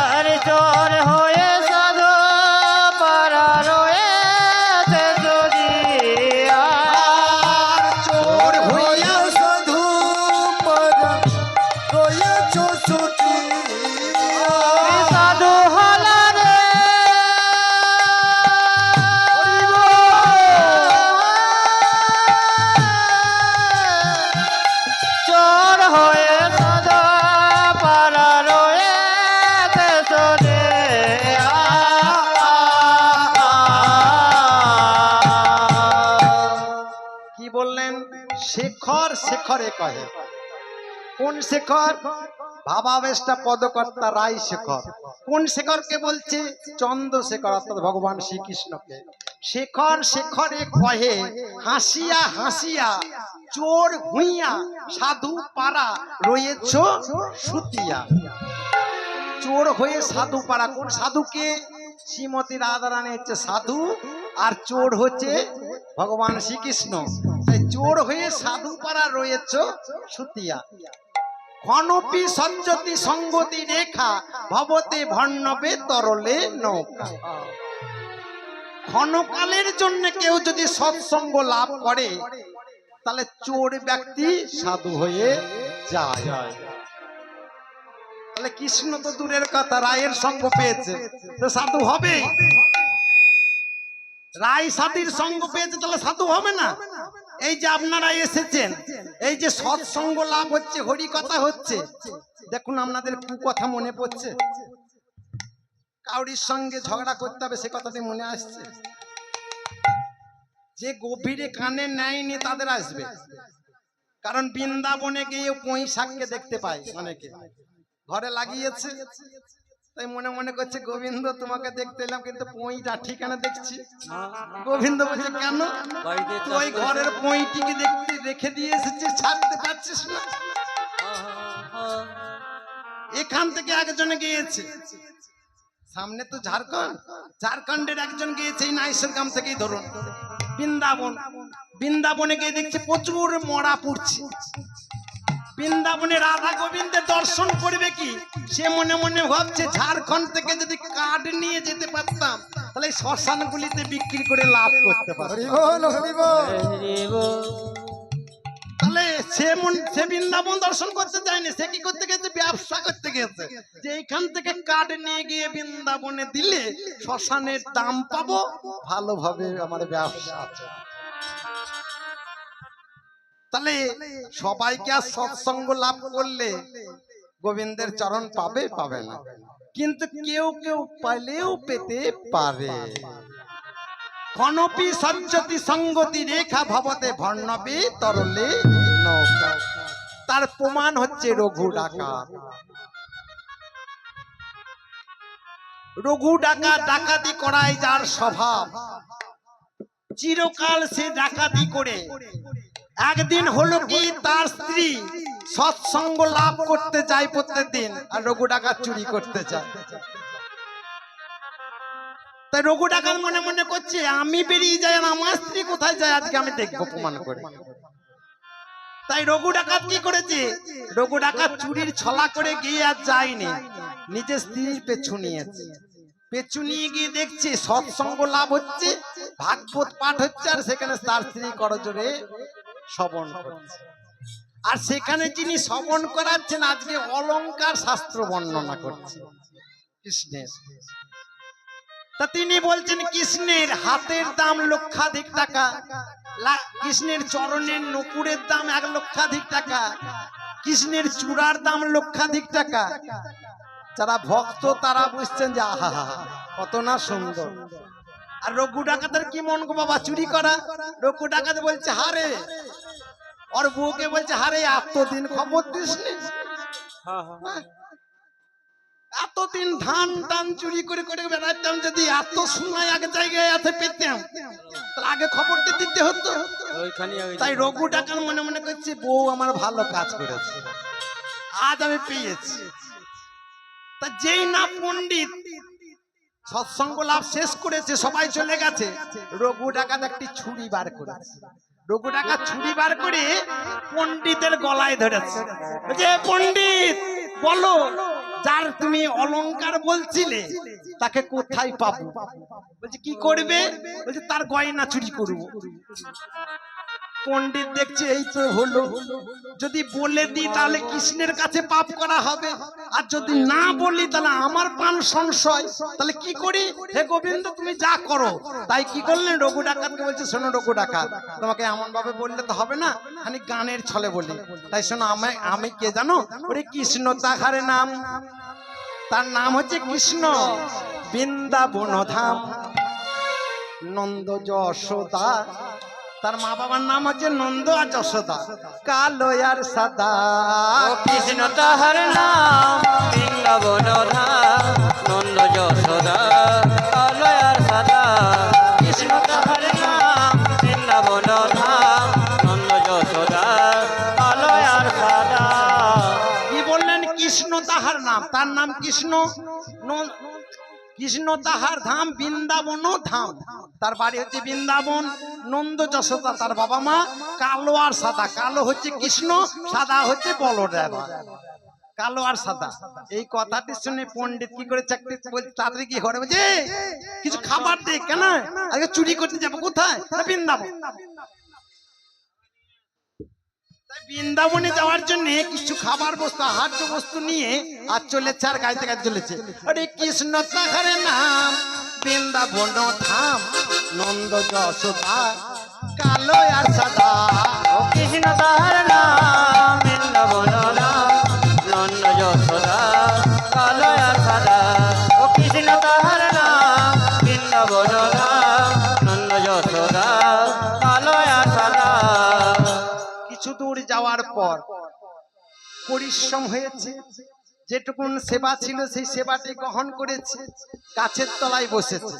আর চোর হয়ে সাধু পারা রয়েছে যদিয়া। আর চোর হইয়া সাধু পারা রয়েছ সুতিয়া। সাধু হলারে চোর হয়ে সাধু পারা রয়েছে যদিয়া। কি বললেন? শেখরে কহে। কোন শেখর? ভাবাবেশটা পদকর্তা রায় শেখর। কোন শেখরকে বলছে? চন্দ্রশেখর অর্থাৎ ভগবান শ্রীকৃষ্ণকে। শেখরে কহে হাসিয়া হাসিয়া চোর হুইয়া সাধু পারা রয়েছ সুতিয়া। চোর হয়ে সাধু পারা, কোন সাধুকে? শ্রীমতী রাধারানী হচ্ছে সাধু, আর চোর হচ্ছে ভগবান শ্রীকৃষ্ণ। তাই চোর হয়ে সাধু পারা রয়েছ সুতিয়া। ঘনপি সঞ্জতি সঙ্গতি রেখা ভবতে ভর্ণবে তরলে নৌকা। ক্ষণকালের জন্য কেউ যদি সৎসঙ্গ লাভ করে তাহলে চোর ব্যক্তি সাধু হয়ে যায়। তাহলে কৃষ্ণ তো দূরের কথা, রায়ের সঙ্গ পেয়েছে তো সাধু হবে। রায় সাধুর সঙ্গ পেয়েছে তাহলে সাধু হবে না? এই যে আপনারা এসেছেন, এই যে সৎসঙ্গ লাভ হচ্ছে, হরি কথা হচ্ছে, দেখুন আপনাদের কি কথা মনে পড়ছে? কাউরির সঙ্গে ঝগড়া করতে হবে সে কথাটি মনে আসছে? যে গভীরে কানে নেয়নি তাদের আসবে। কারণ বৃন্দাবনে গিয়ে পুঁই শাককে দেখতে পায় অনেকে, ঘরে লাগিয়েছে, তাই মনে মনে করছে গোবিন্দ তোমাকে দেখতে এলাম, কিন্তু পুঁইটা ঠিকানা দেখছি। গোবিন্দ বলছে কেন, বাড়িতে তুই ওই ঘরের পুঁইটিকে দেখতে রেখে দিয়ে এসেছিস, ছাড়তে পারছিস না। এখান থেকে একজনে গিয়েছে, সামনে তো ঝাড়খণ্ড, ঝাড়খণ্ডের একজন গিয়েছে এই নাইসরগ্রাম থেকেই ধরুন বৃন্দাবন। বৃন্দাবনে গিয়ে দেখছে প্রচুর মরা পড়ছে। বৃন্দাবনে রাধা গোবিন্দের দর্শন করবে কি, সে মনে মনে ভাবছে ঝাড়খণ্ড থেকে যদি কাঠ নিয়ে যেতে পারতাম তাহলে এই শ্মশানগুলিতে বিক্রি করে লাভ করতে পারতাম। হরি বল, হরি বল। তাহলে সে বৃন্দাবন দর্শন করতে যায়নি, সে কি করতে গেছে, ব্যবসা করতে গেছে, যে এইখান থেকে কাঠ নিয়ে গিয়ে বৃন্দাবনে দিলে শ্মশানের দাম পাবো, ভালোভাবে আমার ব্যবসা আছে। তাহলে সবাইকে আর সৎসঙ্গ লাভ করলে গোবিন্দের চরণ পাবে, পাবে না, কিন্তু কেউ কেউ পাইলেও পেতে পারে। ক্ষণপি সজ্জতি সঙ্গতি রেখা ভবতে ভর্ণবে তরলে নৌকা। তার প্রমাণ হচ্ছে রঘু ডাকাত। রঘু ডাকাত ডাকাতি করায় যার স্বভাব, চিরকাল সে ডাকাতি করে। একদিন হলো কি, তার স্ত্রী সৎসঙ্গ লাভ করতে যায় প্রত্যেকদিন, আর রঘু ডাকাত চুরি করতে চায়। তাই রঘু ডাকাত মনে মনে করছে আমি বেরিয়ে যাই, আর আমার স্ত্রী কোথায় যায় আজকে আমি দেখবো প্রমাণ করে। তাই রঘু ডাকাত কি করেছে, রঘু ডাকাত চুরির ছলা করে গিয়ে আর যায়নি, নিজের স্ত্রীর পেছু নিয়েছে। পেছু নিয়ে গিয়ে দেখছে সৎসঙ্গ লাভ হচ্ছে, ভাগবত পাঠ হচ্ছে, আর সেখানে তার স্ত্রী করজোরে শ্রবণ করছে। আর সেখানে যিনি শ্রবণ করাচ্ছেন আজকে অলংকার শাস্ত্র বর্ণনা করছে কৃষ্ণের। তা তিনি বলছেন কৃষ্ণের হাতের দাম লক্ষাধিক টাকা, কৃষ্ণের চরণের নকুরের দাম 1 লক্ষাধিক টাকা, কৃষ্ণের চূড়ার দাম লক্ষাধিক টাকা। যারা ভক্ত তারা বুঝছেন যে আহা কত না সুন্দর। আর রঘু ডাকাতের কি মন গো বাবা, চুরি করা। রঘু ডাকাত বলছে হারে, ওর বউকে বলছে হারে এতদিন খবর দিসনি, এতদিন ধান টান চুরি করে করে বেড়াতাম, যদি এত সময় আগে জায়গায় এত পেতাম তাহলে আগে খবরটা দিতে হতো। তাই রঘু ডাকাত মনে মনে করছে বউ আমার ভালো কাজ করেছে, আজ আমি পেয়েছি। তা যেই না পণ্ডিত সৎসঙ্গ লাভ শেষ করেছে, সবাই চলে গেছে, রঘু ডাকাত একটি ছুরি বার করেছে। রঘু ডাকাত ছুরি বার করে পণ্ডিতের গলায় ধরেছে, যে পণ্ডিত বলো, যার তুমি অলংকার বলছিলে তাকে কোথায় পাবো? বলছে কি করবে? বলছে তার গয়না চুরি করবো। পণ্ডিত দেখছে এই তো হলো, যদি বলে দিই তাহলে কৃষ্ণের কাছে পাপ করা হবে, আর যদি না বলি তাহলে আমার প্রাণ সংশয়, তাহলে কি করি? হে গোবিন্দ তুমি যা করো। তাই কি করলেন, রঘু ডাকাতকে বলছে শোনো রঘু ডাকাত, তোমাকে এমন ভাবে বললে তো হবে না, খালি গানের ছলে বলি। তাই শোনো, আমি কে জানো? ওরে কৃষ্ণ তাহার নাম, তার নাম হচ্ছে কৃষ্ণ, বৃন্দাবন ধাম, নন্দ যশোদা, তার মা বাবার নাম হচ্ছে নন্দ আর যশোদা, কালো আর সাদা। কৃষ্ণ তাহার নাম, বৃন্দাবন ধাম, নন্দ যশোদা, কালো আর সাদা। কৃষ্ণ তাহার নাম, বৃন্দাবন ধাম, নন্দ যশোদা, কালো আর সাদা। কি বললেন? কৃষ্ণ তাহার নাম, তার নাম কৃষ্ণ, কৃষ্ণ তাহার ধাম বৃন্দাবন ধাম, তার বাড়ি হচ্ছে বৃন্দাবন, নন্দ যশোদা তার বাবা মা, কালো আর সাদা, কালো হচ্ছে কৃষ্ণ, সাদা হচ্ছে বলরাম। কালো আর সাদা, এই কথাটি শুনে পণ্ডিত কি করে চাকরি তাড়াতাড়ি কি ঘরে বলছে কিছু খাবার দে। কেন? আগে চুরি করতে যাবো। কোথায়? বৃন্দাবন। বৃন্দাবনে যাওয়ার জন্য কিছু খাবার বস্তু, আহার্য বস্তু নিয়ে আর চলেছে, আর গাড়িতে গাড়ি চলেছে। আরে কৃষ্ণ তাহার নাম, বৃন্দাবন ধাম, নন্দ যশোদা, কালো আর সাদা। কৃষ্ণ তাহার নাম, বৃন্দাবন ধাম, নন্দ যশোদা, কালো আর সাদা। ও কৃষ্ণ তাহার নাম, বৃন্দাবন ধাম, নন্দ যশোদা, কালো আর সাদা। কিছু দূর যাওয়ার পর পরিশ্রম হয়েছে, যেটুকুন সেবা ছিল সেই সেবাটি গ্রহণ করেছে, গাছের তলায় বসেছে,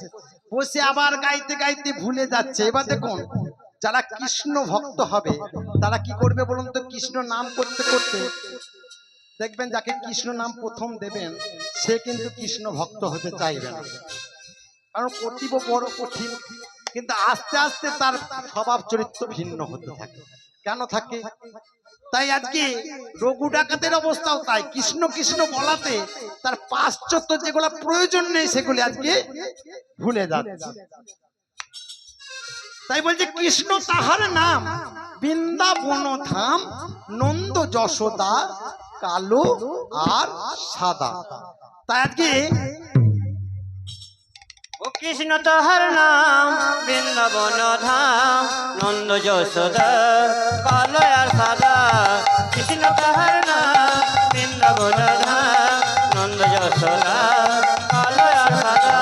বসে আবার গাইতে গাইতে ভুলে যাচ্ছে। এবার দেখুন, যারা কৃষ্ণ ভক্ত হবে তারা কি করবে বলুন তো? কৃষ্ণ নাম করতে করতে দেখবেন যাকে কৃষ্ণ নাম প্রথম দেবেন সে কিন্তু কৃষ্ণ ভক্ত হতে চাইবে না, কারণ কর্তব্য বড় কঠিন, কিন্তু আস্তে আস্তে তার স্বভাব চরিত্র ভিন্ন হতে থাকে। কেন থাকে? তাই আজকে রঘু ডাকাতের অবস্থাও তাই, কৃষ্ণ কৃষ্ণ বলাতে তার পাশ্চাত্য যেগুলো প্রয়োজন নেই সেগুলি আজকে ভুলে যাচ্ছে। তাই বলছে কৃষ্ণ তাহার নাম বৃন্দাবন ধাম, নন্দ যশোদা কালো আর সাদা। তাই আজকে ও কৃষ্ণ তাহার নাম বৃন্দাবন ধাম, নন্দ যশোদা কালো আর সাদা। কৃষ্ণ তাহার নাম বৃন্দাবন ধাম, নন্দ যশোদা কালো আর সাদা।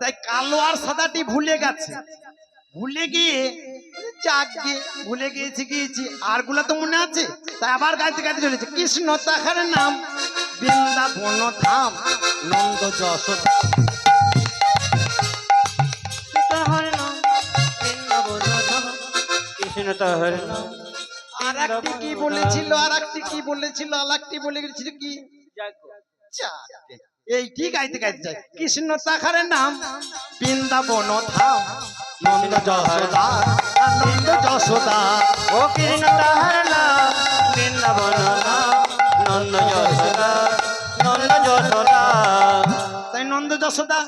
তাই কালো আর সাদাটি ভুলে গেছে, ভুলে গিয়ে যাকে ভুলে গিয়েছি আর গুলা তো মনে আছে, তাই আবার গাইতে গাইতে চলেছে কৃষ্ণ তাহার নাম বৃন্দাবন ধাম, নন্দ যশোদা। তাহার নাম বৃন্দাবন ধাম, কৃষ্ণ তাহার নাম। আর একটি কি বলেছিল, আর একটি কি বলেছিল, আর একটি বলে গেছিল কি যাকে। এই ঠিক গাইতে গাইতে যায় কৃষ্ণ তাহার নাম বৃন্দাবন ধাম, নন্দ যশোদা নন্দ যশোদা। ও কৃষ্ণ তাহার নাম বৃন্দাবন ধাম, নন্দ যশোদা নন্দ যশোদা। তাই নন্দ যশোদা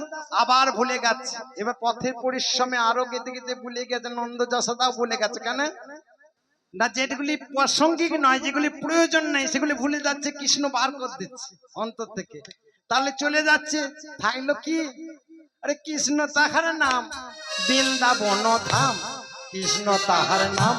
আবার ভুলে গেছে। এবার পথের পরিশ্রমে আরো গেতে গেতে ভুলে গেছে, নন্দ যশোদাও ভুলে গেছে। কেন না? যেগুলি প্রাসঙ্গিক নয়, যেগুলি প্রয়োজন নেই সেগুলি ভুলে যাচ্ছে, কৃষ্ণ বার করে দিচ্ছে অন্তর থেকে। তাহলে চলে যাচ্ছে, থাকলো কি? আরে কৃষ্ণ তাহার নাম বৃন্দাবন ধাম, কৃষ্ণ তাহার নাম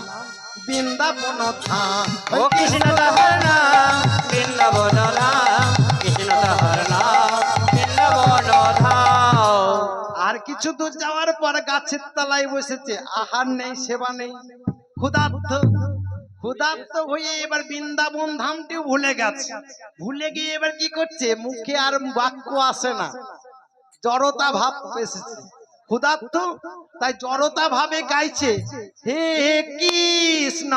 বৃন্দাবন ধাম। ও কৃষ্ণ তাহার নাম বৃন্দাবন ধাম, কৃষ্ণ তাহার নাম বৃন্দাবন ধাম। আর কিছু দূর যাওয়ার পর গাছের তলায় বসেছে, আহার নেই সেবা নেই, ক্ষুধার্ত ক্ষুধার্ত হয়ে এবার বৃন্দাবন ধামটিও ভুলে গেছে। ভুলে গিয়ে এবার কি করছে? মুখে আর বাক্য আসে না, জড়তা ভাব এসেছে, ক্ষুধার্ত। তাই জড়তা ভাবে গাইছে হে কৃষ্ণ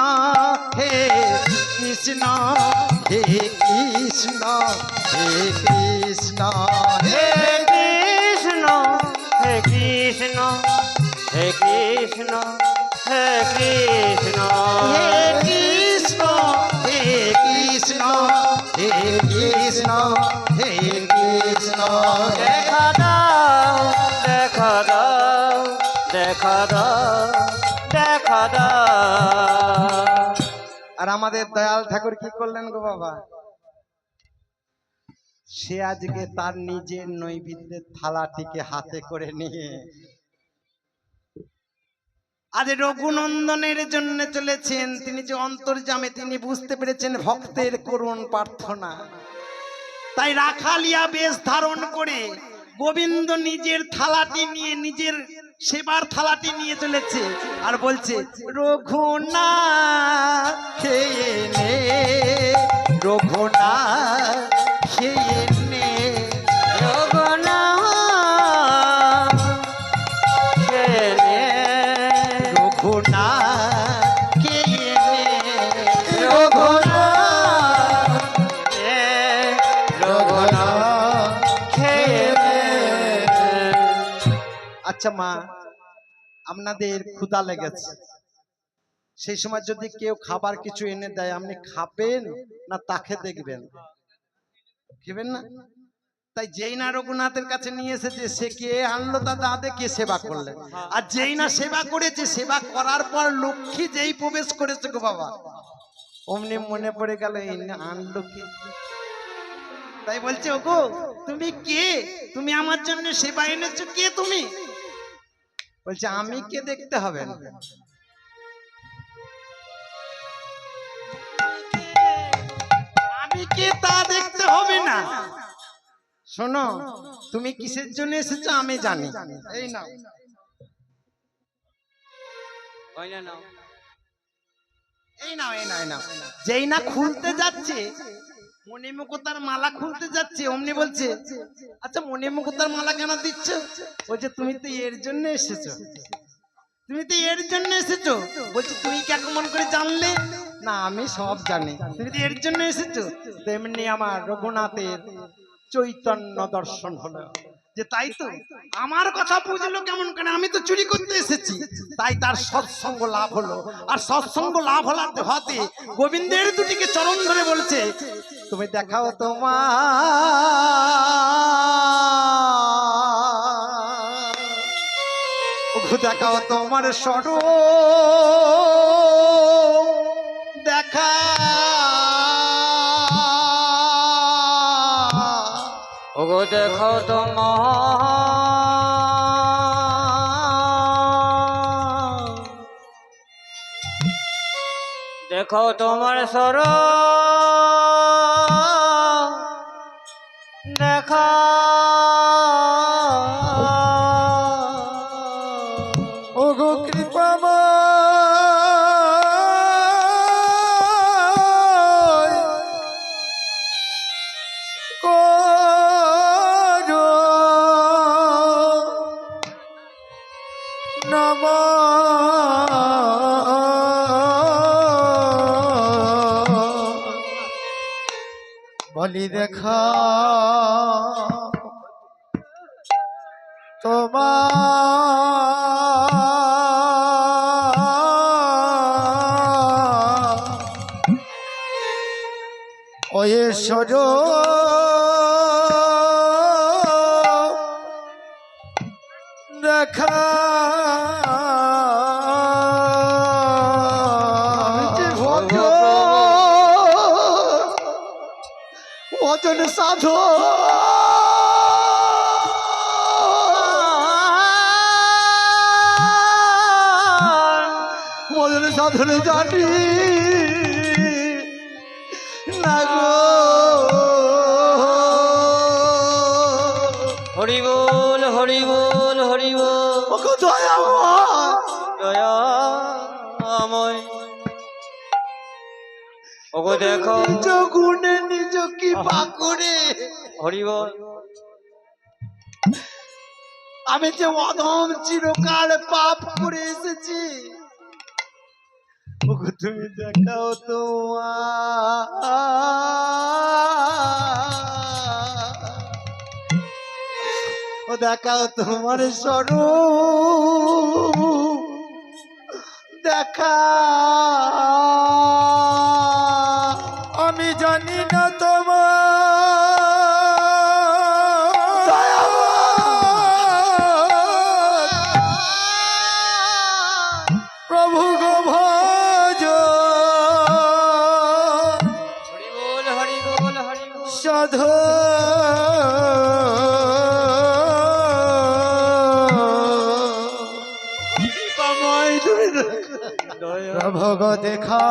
হে কৃষ্ণ হে কৃষ্ণ হে কৃষ্ণ হে কৃষ্ণ হে কৃষ্ণ হে কৃষ্ণ হে কৃষ্ণ হে কৃষ্ণ হে কৃষ্ণ হে কৃষ্ণ হে কৃষ্ণ। দেখা দাও দেখা দাও দেখা দাও দেখা দাও। আর আমাদের দয়াল ঠাকুর কি করলেন গো বাবা? সে আজকে তার নিজের নৈবেদ্যের থালাটিকে হাতে করে নিয়ে আজ রঘুনন্দনের জন্য চলেছেন। তিনি যে অন্তর্যামে, তিনি বুঝতে পেরেছেন ভক্তের করুণ প্রার্থনা। তাই রাখালিয়া বেশ ধারণ করে গোবিন্দ নিজের থালাটি নিয়ে, নিজের সেবার থালাটি নিয়ে চলেছে আর বলছে রঘুনাথ খেয়ে নে, রঘুনাথ খেয়ে নে। রঘুনাথ খেয়ে নে, রঘুনাথ খেয়ে নে, রঘুনাথ নে, রঘুনাথ খেয়ে নে। আচ্ছা মা, আপনাদের ক্ষুধা লেগেছে, সেই সময় যদি কেউ খাবার কিছু এনে দেয়, আপনি খাবেন না তাকে দেখবেন? খাবেন না। তাই যেই না রঘুনাথের কাছে নিয়ে এসেছে, সে কে আনলো তা দাঁতে কে সেবা করলেন। আর যেই না সেবা করেছে, সেবা করার পর লক্ষ্মী যেই প্রবেশ করেছে গো বাবা, অমনি মনে পড়ে গেল এই না আনলো কে। তাই বলছে ওগো তুমি কে? তুমি আমার জন্য সেবা এনেছো, কে তুমি? বলছে আমি কে দেখতে হবে না, আমি কে তা দেখতে হবে না। শোনো, তুমি কিসের জন্য এসেছো আমি জানি। এই নাও। এই নাও এই নাও এই নাও। যেই না খুলতে যাচ্ছে মণিমুকুতার মালা খুলতে যাচ্ছে অমনি বলছে, আচ্ছা মণিমুকুতার মালা কেন দিচ্ছ? বলছে তুমি তো এর জন্য এসেছো, তুমি তো এর জন্য এসেছো। বলছে তুমি কেমন করে জানলে? না আমি সব জানি, তুমি তো এর জন্য এসেছো। তেমনি আমার রঘুনাথের চৈতন্য দর্শন হলো, যে তাই তো আমার কথা বুঝলো কেমন করে, আমি তো চুরি করতে এসেছি, তাই তার সৎসঙ্গ লাভ হলো। আর সৎসঙ্গ লাভ হতে গোবিন্দের দুটিকে চরণ ধরে বলছে, তুমি দেখাও তোমার, দেখাও তোমার স্বরূপ, দেখা ওগো দেখো তোমার, দেখো তোমার সর, দেখা ওগো কৃপা করো বলি দেখা তোমার ওয়ে সরো দেখা ভজন সাধু ভজন সাধন জানি না গো। হরি বল হরি বল হরি বল, ওগো দয়াময়, দয়াময়। ওগো দেখো নিজ গুণে নিজ কি পাকড়ে, হরি বল। আমি যে অধম চিরকাল পাপ করে এসেছি, ওগো তুমি দেখাও তোমার, ও দেখাও তোমার স্বরূপ, দেখা আমি জানি না তোমার প্রভু গো ভজ হরি বল হরি বল হরি বল। সাধু প্রভু গো দেখা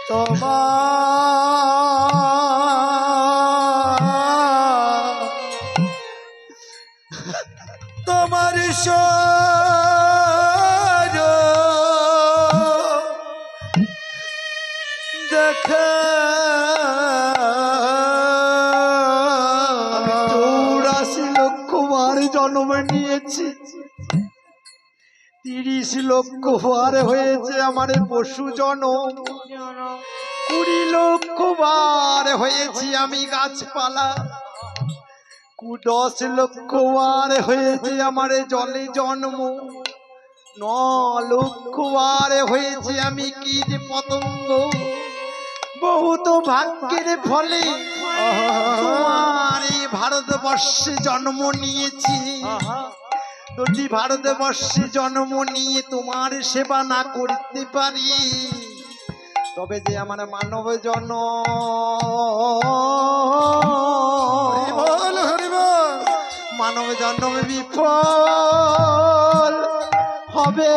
তোমার দেখা 84 লক্ষ বার জন্ম নিয়েছি, 30 লক্ষ বার হয়েছে আমার পশু জনম, 20 লক্ষ বার হয়েছি আমি গাছপালা, 10 লক্ষ বার হয়েছে আমার জলে জন্ম, 9 লক্ষ বার হয়েছে আমি কীট পতঙ্গ। বহুত ভাগ্যের ফলে তোমার এই ভারতবর্ষে জন্ম নিয়েছি। যদি ভারতবর্ষে জন্ম নিয়ে তোমার সেবা না করতে পারি, তবে যে আমার মানব জন্ম মানব জন্ম বিফল হবে।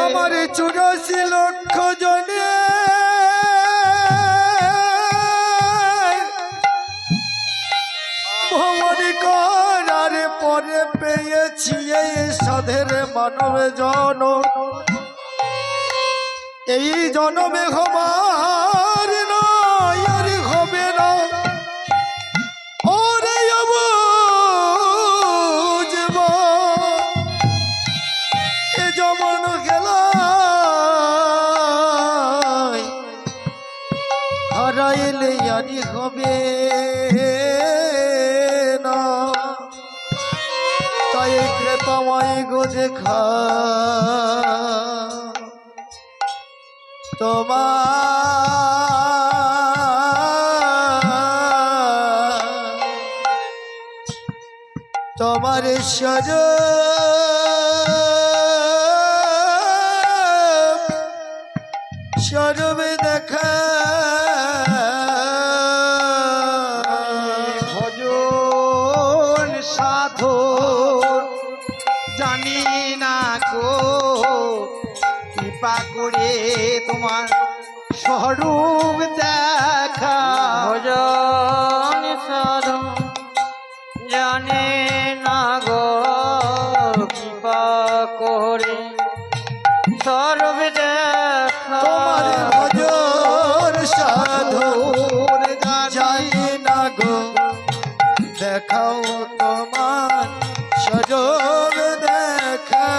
আমার 84 লক্ষ জনে ভ্রমণ করার পরে পেয়েছি এই সাধের মানব জন, এই জনমে হবার নয় আর হবে না। ওরে অবুঝবা এ যেমন গেলায় হারাইলে আরি হবে না। তাই ক্রেতামাই গো দেখা তোমার সজ সরবে দেখা ভজন সাধু জানি না গো, কৃপা করে তোমার স্বরূপ দেখা। ভজন সাধু জানে না গো, কৃপা করে সর্ব দেখা। তোমার ভজন সাধু জানি না গো, দেখাও তোমার সজল দেখা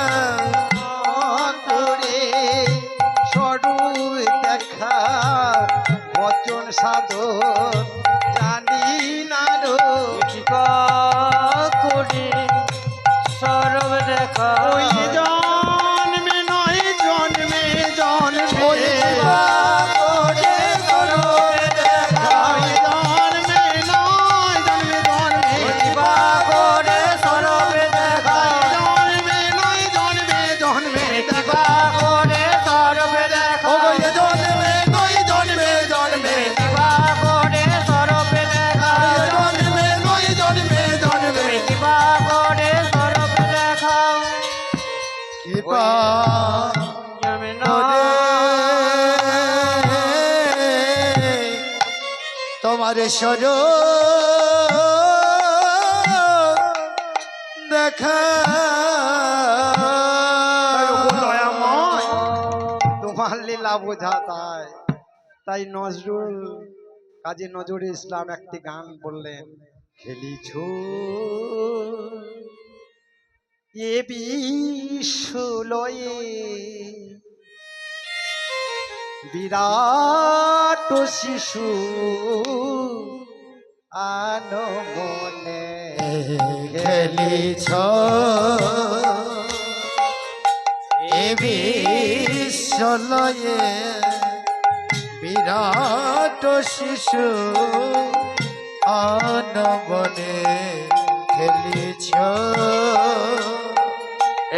করে স্বরূপ দেখা। ভজন সাধু জানি না গো, কৃপা করে সর্ব দেখা। ওই জন্মে নয় জন্মে জন্মে করে সর্ব দেখা। ওই জন্মে নয় জন্মে জন্মে কৃপা করে সর্ব দেখা। জন্মে নয় জন্মে জন্মে কৃপা করে সর্ব দেখা। ওই জন্মে নয় জন্মে জন্মে কৃপা করে সর্ব দেখা। জন্মে নয় জন্মে জন্মে কৃপা করে সর্ব দেখা। কৃপা জমে না করে তোমার সজ দেখা দয়াময় তোমার লীলা বোঝা তাই। তাই নজরুল কাজী নজরুল ইসলাম একটি গান বললেন, খেলিছ এ বিশ্বলয়ে বিরাট শিশু আনমনে খেলিছ এ বিশ্বলয়ে বিরাট শিশু আনবনে খেলিছ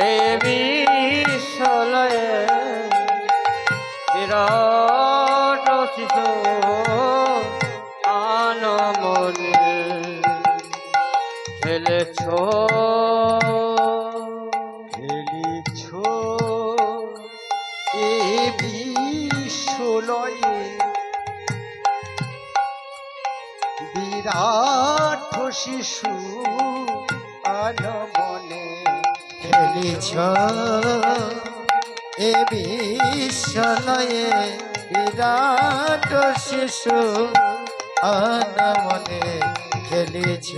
এ বিশ্বলয়ে বিরাট শিশু আনমনে খেলেছ। খেলিছ এ বিশ্বলয়ে বিরাট শিশু আনমনে খেলিছ এ বিশ্বলয়ে বিরাট শিশু আনমনে খেলিছ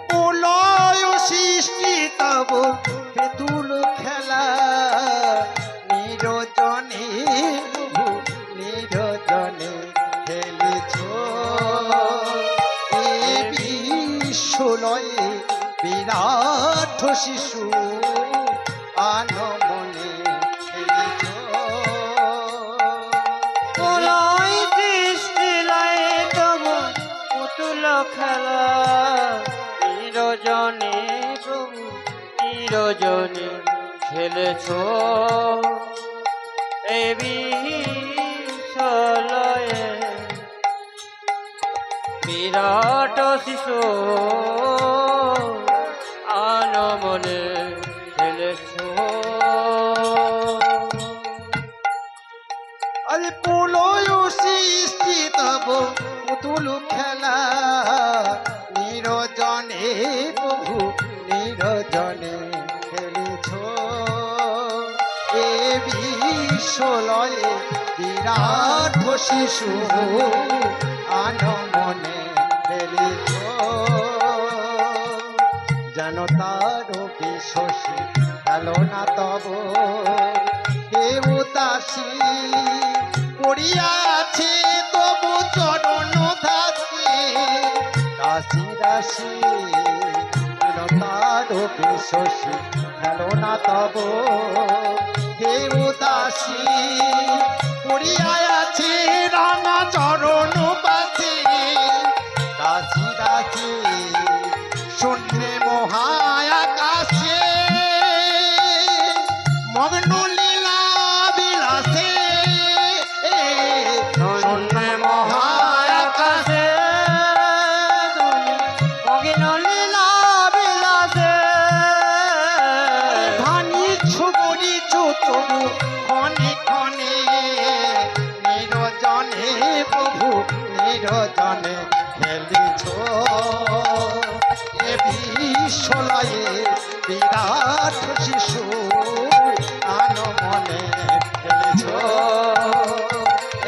প্রলয় সৃষ্টি তব পেতুল খেলা নিরজনে নিরজনে খেলেছ এ বিশ্বলয়ে বিরাট শিশু আনমনে খেলেছ। প্রলয় সৃষ্টি লাই তব পুতুল খেলা নিরজনে প্রভু নিরজনে খেলেছ। এ বিশ্বলয়ে বিরাট শিশু আনমনে খেলেছ। আরে প্রলয় সৃষ্টি তব পুতুল খেলা নিরজনে প্রভু নিরজনে খেলেছ এ বিশ্বলয়ে বিরাট শিশু আনমনে খেলেছ যেন তার বিশ্বসী গেল না তব হে উদাসী পড়িয়াছে তবু চরণ দাসী দাসী দাসী যেন তার বিশ্বসী গেল না তব হে উদাসী পড়িয়াছে রাঙা চরণ বাসী দাসী দাসী শূন্যে মহায়াকাশে মগ্ন লীলা বিলাসে শূন্যে মহাকাশে মগ্ন লীলা বিলাসে ধানি ছুবড়ি তবু ক্ষণে ক্ষণে নিরজনে প্রভু নিরজনে খেলিছ এ বিশ্বলয়ে বিরাট শিশু আনমনে খেলিছ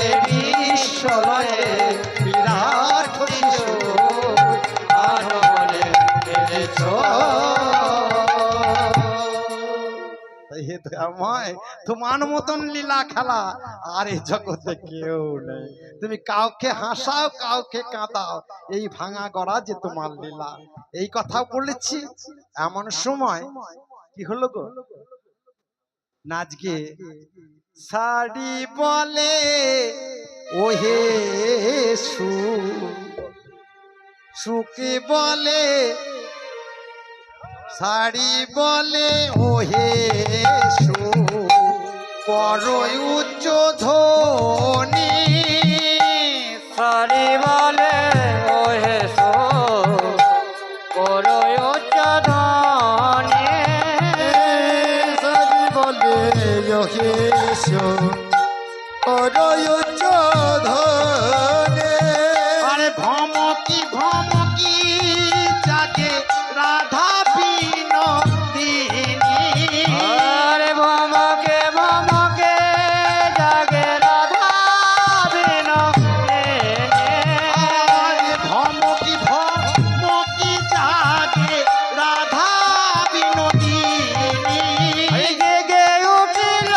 এ বিশ্বলয়ে বিরাট শিশু আনমনে খেলিছ আমায় তোমার মতন লীলা খেলা আর এই জগতে কেউ নেই তুমি কাউকে হাসাও কাউকে কাঁদাও এই ভাঙা গড়া যে তোমার লীলা এই কথা বলেছি এমন সময় কি হলো গো নাচকে শাড়ি বলে ওহে সুকে বলে শাড়ি বলে ওহে করই উচ্চ ধ্বনি সারি বলে ওহে সো করো উচ্চধ্বনি সারি বলে ওহে করই উচ্চ ধ্বনি আরে ভমকি ভমকি জাগে রাধা বিনোদিনী আরে ভমকে ভমকে জাগে রাধা বিনোদিনী আরে ভমকি ভমকি জাগে রাধা বিনোদিনী এই জেগে উঠিল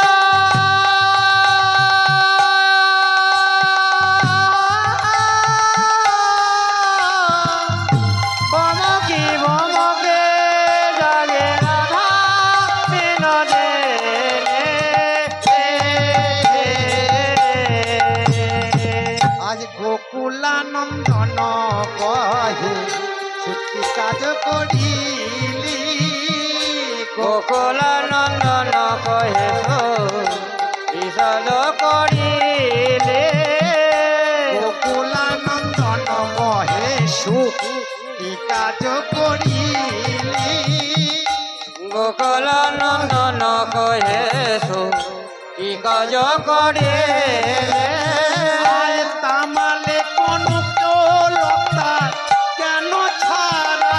ভমকি ভমকে জাগে রাধা বিনোদিনী আজ গোকুলানন্দন কহে ছুটি কাজ করিলি গোকুলানন্দন কহে বিষদ করিলে গোকুলানন্দন কহে ছুটি কাজ করিলি গোকুলানন্দন কহে কি কাজ করে আয় তামালে কোন লতা কেন ছাড়া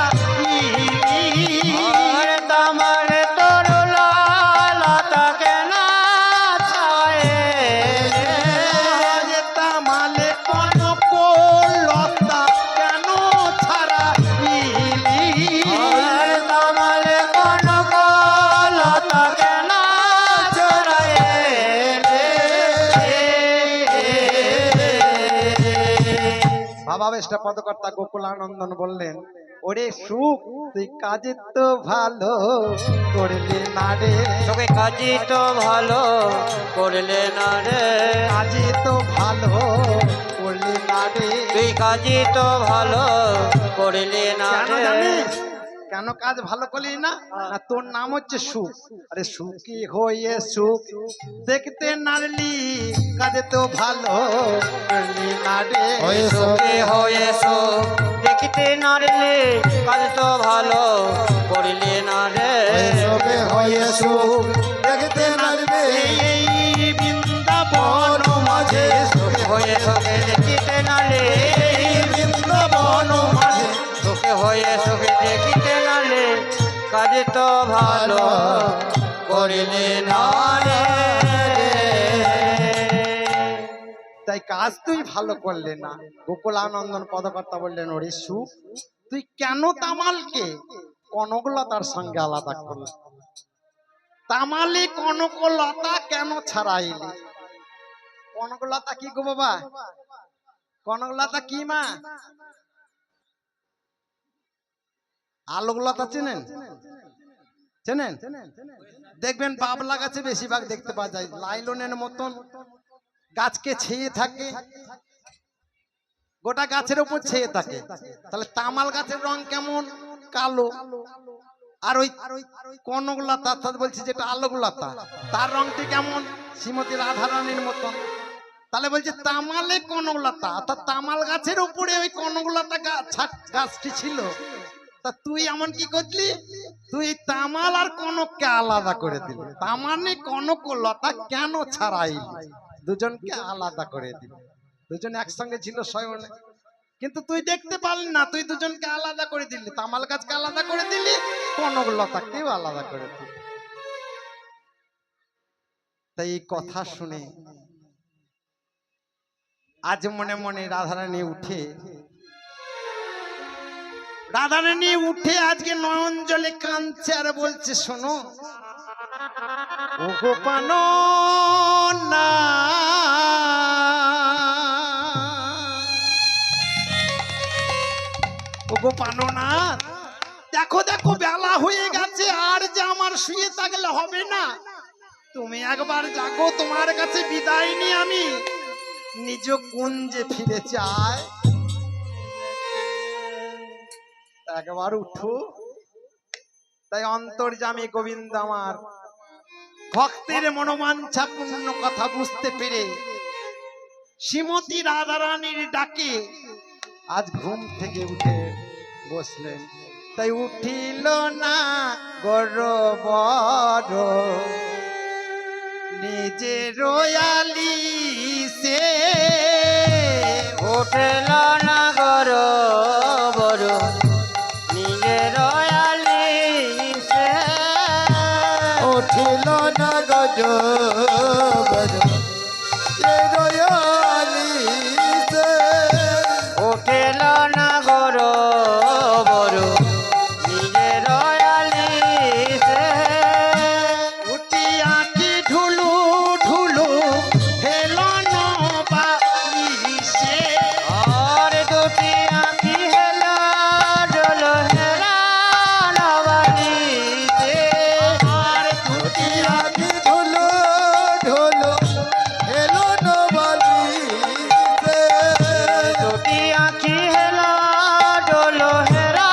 আর তামার তরুলা লতা কেন ছায়ে তামালে কোন লতা কেন ছাড়া আর তামার কোন লতা কেন ছড়ায়ে বাবা বেশটা পদকর্তা গোকুলানন্দন বললেন ওরে সুখ তুই কাজে তো ভালো করলি না রে তোকে কাজই তো ভালো করলে না রে কাজে তো ভালো করলি না রে তুই কাজই তো ভালো করলে না কেন রে জানিস কেন কাজ ভালো করলি না না তোর নাম হচ্ছে সুখ আরে সুখী হয়ে সুখ দেখতে নারলি কাজে তো ভালো করলি না রে সুখে হয়েছো দেখিতে নারলে কাজ তো ভালো করলে না রে সবে হয়ে সুখ দেখতে নারবে এই বৃন্দাবন মাঝে সুখে হয়ে সুখে দেখিতে নারলে এই বৃন্দাবন মাঝে সুখে হয়ে সুখে দেখিতে নালে কাজে তো ভালো করিলে না রে। তাই কাজ তুই ভালো করলে না। গোকুলানন্দন পদকর্তা বললেন, ওরে সুখ, তুই কেন তামালকে কনকলতার সঙ্গে আলাদা করলি? তামালে কনকলতা কেন ছাড়াইলি? কনকলতা কি গো বাবা? কনকলতা কি মা? আলোকলতা চেনেন? চেনেন? দেখবেন বাবলা গাছে বেশিরভাগ দেখতে পাওয়া যায়, লাইলনের মতন গাছকে ছেয়ে থাকে, গোটা গাছের উপর ছেয়ে থাকে। তাহলে তামাল গাছের রং কেমন? কালো। আর ওই কনকলতা বলছি যেটা আলোকলতা, তার রংটি কেমন? শ্রীমতী রাধারানীর মতন। তাহলে বলছে তামালে কনকলতা, অর্থাৎ তামাল গাছের উপরে ওই কনকলতা গাছটি ছিল। তা তুই এমন কি করলি? তুই তামাল আর কনককে আলাদা করে দিলি। তামানে কনকলতা কেন ছাড়াইলি? দুজনকে আলাদা করে দিলি। দুজন একসঙ্গে ছিল শয়নে, কিন্তু তুই দেখতে পারলি না, তুই দুজনকে আলাদা করে দিলি। তামাল গাছকে আলাদা করে দিলি, কনকলতাকেও আলাদা করে দিলি। তাই এই কথা শুনে আজ মনে মনে রাধারানী উঠে আজকে নয়ন জলে কাঁদছে আর বলছে, শোনো ও গোপাল না, ও গোপাল না, দেখো দেখো বেলা হয়ে গেছে, আর যে আমার শুয়ে থাকলে হবে না। তুমি একবার জাগো, তোমার কাছে বিদায় নিয়ে আমি নিজ কুঞ্জে ফিরে চাই। একবার উঠো। তাই অন্তর্যামী গোবিন্দ আমার ভক্তের মনোবাঞ্ছা পূর্ণ কথা বুঝতে পেরে শ্রীমতী রাধারানীর ডাকে আজ ঘুম থেকে উঠে বসলেন। তাই উঠিল না গর্ব নিজে রয়ালি সে, উঠিল না গর্ব নিজে রয়ালি সে, উঠিল না গজব রয়ালি সে, উঠিল না গর্ব নিজে রয়ালি সে, উঠিয়া কি ঢুলু ঢুলু হেলন বালিশে, আর দুটি আঁখি হেল ডোল হেলা নবালিতে, আর দুটি আগে ঢোলো ঢোলো হেলো নবালি সে, দুটি আঁখি হেল ডোল হেলা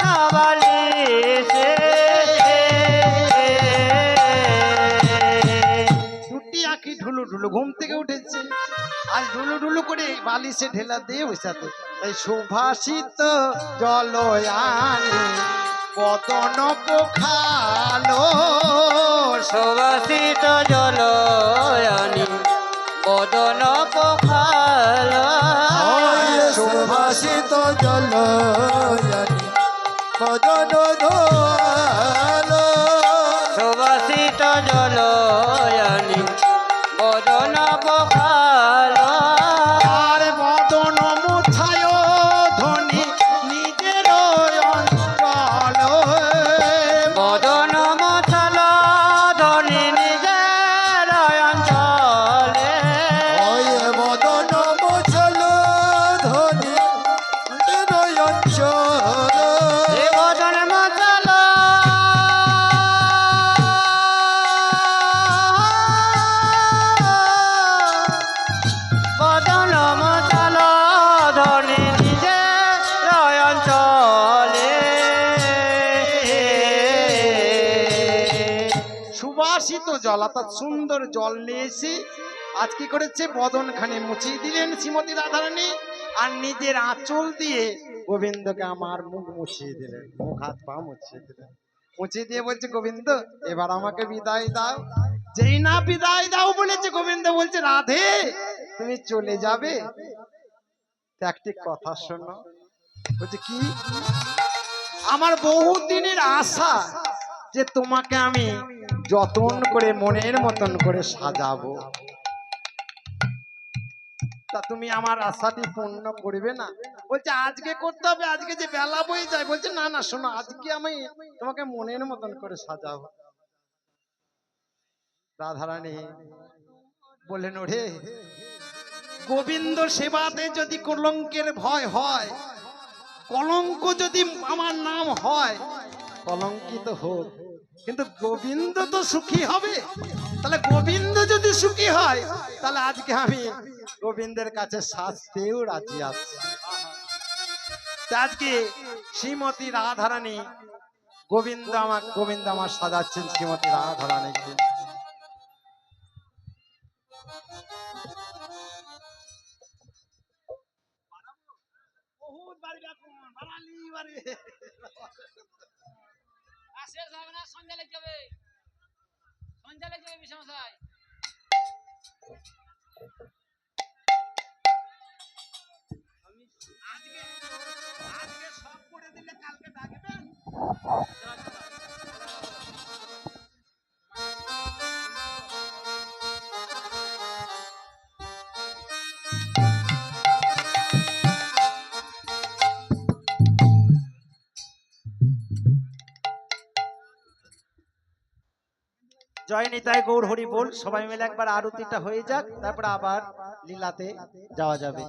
নবালিতে, দুটি আঁখি ঢুলু ঢুলু ঘুম থেকে উঠেছে, আজ ঢুলু ঢুলু করে বালিশে ঢেলা দিয়ে বসাতে। তাই সুভাষিত জলয়ানি বদন পোখালো, সুবাসিত জলয়ানি বদন পখাল, সুভাষিত জল কদন ধোয়ালো, সুবাসিত জলয়ানি বদন পখাল, আর বদন মুছায় ধনী নিজের অঞ্চল, বদন মছাল ধনী নিজের অঞ্চলে, ওই বদন মোছল ধনী অঞ্চল, এ বদন মছাল বদন মছাল ধনী নিজের অঞ্চলে, সুবাসিত জল অর্থাৎ সুন্দর জল নিয়ে এসে আজ কি করেছে, বদন খানে মুছিয়ে দিলেন শ্রীমতী রাধারানী, আর নিজের আঁচল দিয়ে গোবিন্দকে আমার মুখ মুছিয়ে দিলেন, মুখ হাত পা মুছিয়ে দিলেন। মুছিয়ে দিয়ে বলছে, গোবিন্দ এবার আমাকে বিদায় দাও। যেই না বিদায় দাও বলেছে, গোবিন্দ বলছে, রাধে তুমি চলে যাবে? তো একটি কথা শোনো। বলছে কি? আমার বহুদিনের আশা যে তোমাকে আমি যতন করে মনের মতন করে সাজাবো। তা তুমি আমার আশাটি পূর্ণ করবে না? বলছে আজকে করতে হবে, আজকে যে বেলা বয়ে যায়। বলছে না না শোনো, আজকে আমি তোমাকে মনের মতন করে সাজাবো। রাধারানী বললেন ওরে, গোবিন্দ সেবাতে যদি কলঙ্কের ভয় হয়, কলঙ্ক যদি আমার নাম হয়, কলঙ্কিত হোক, কিন্তু গোবিন্দ তো সুখী হবে। তাহলে গোবিন্দ যদি সুখী হয়, তাহলে আজকে আমি গোবিন্দের কাছে শাস্তেও রাজি আছি। আজকে শ্রীমতী রাধারানী গোবিন্দ আমার সাজাচ্ছেন শ্রীমতী রাধারানীকে। বহুত বাড়ি বাড়ালি বাড়ি শেষ হবে না, সন্ধ্যা লেগে যাবে, সন্ধ্যা লেগে যাবে বিশ্বমশাই। আজকে আজকে সব করে দিলে কালকে ডাকবেন। জয় নিতাই গৌর হরি বল। সবাই মিলে একবার আরতিটা হয়ে যাক, তারপর আবার লীলাতে যাওয়া যাবে।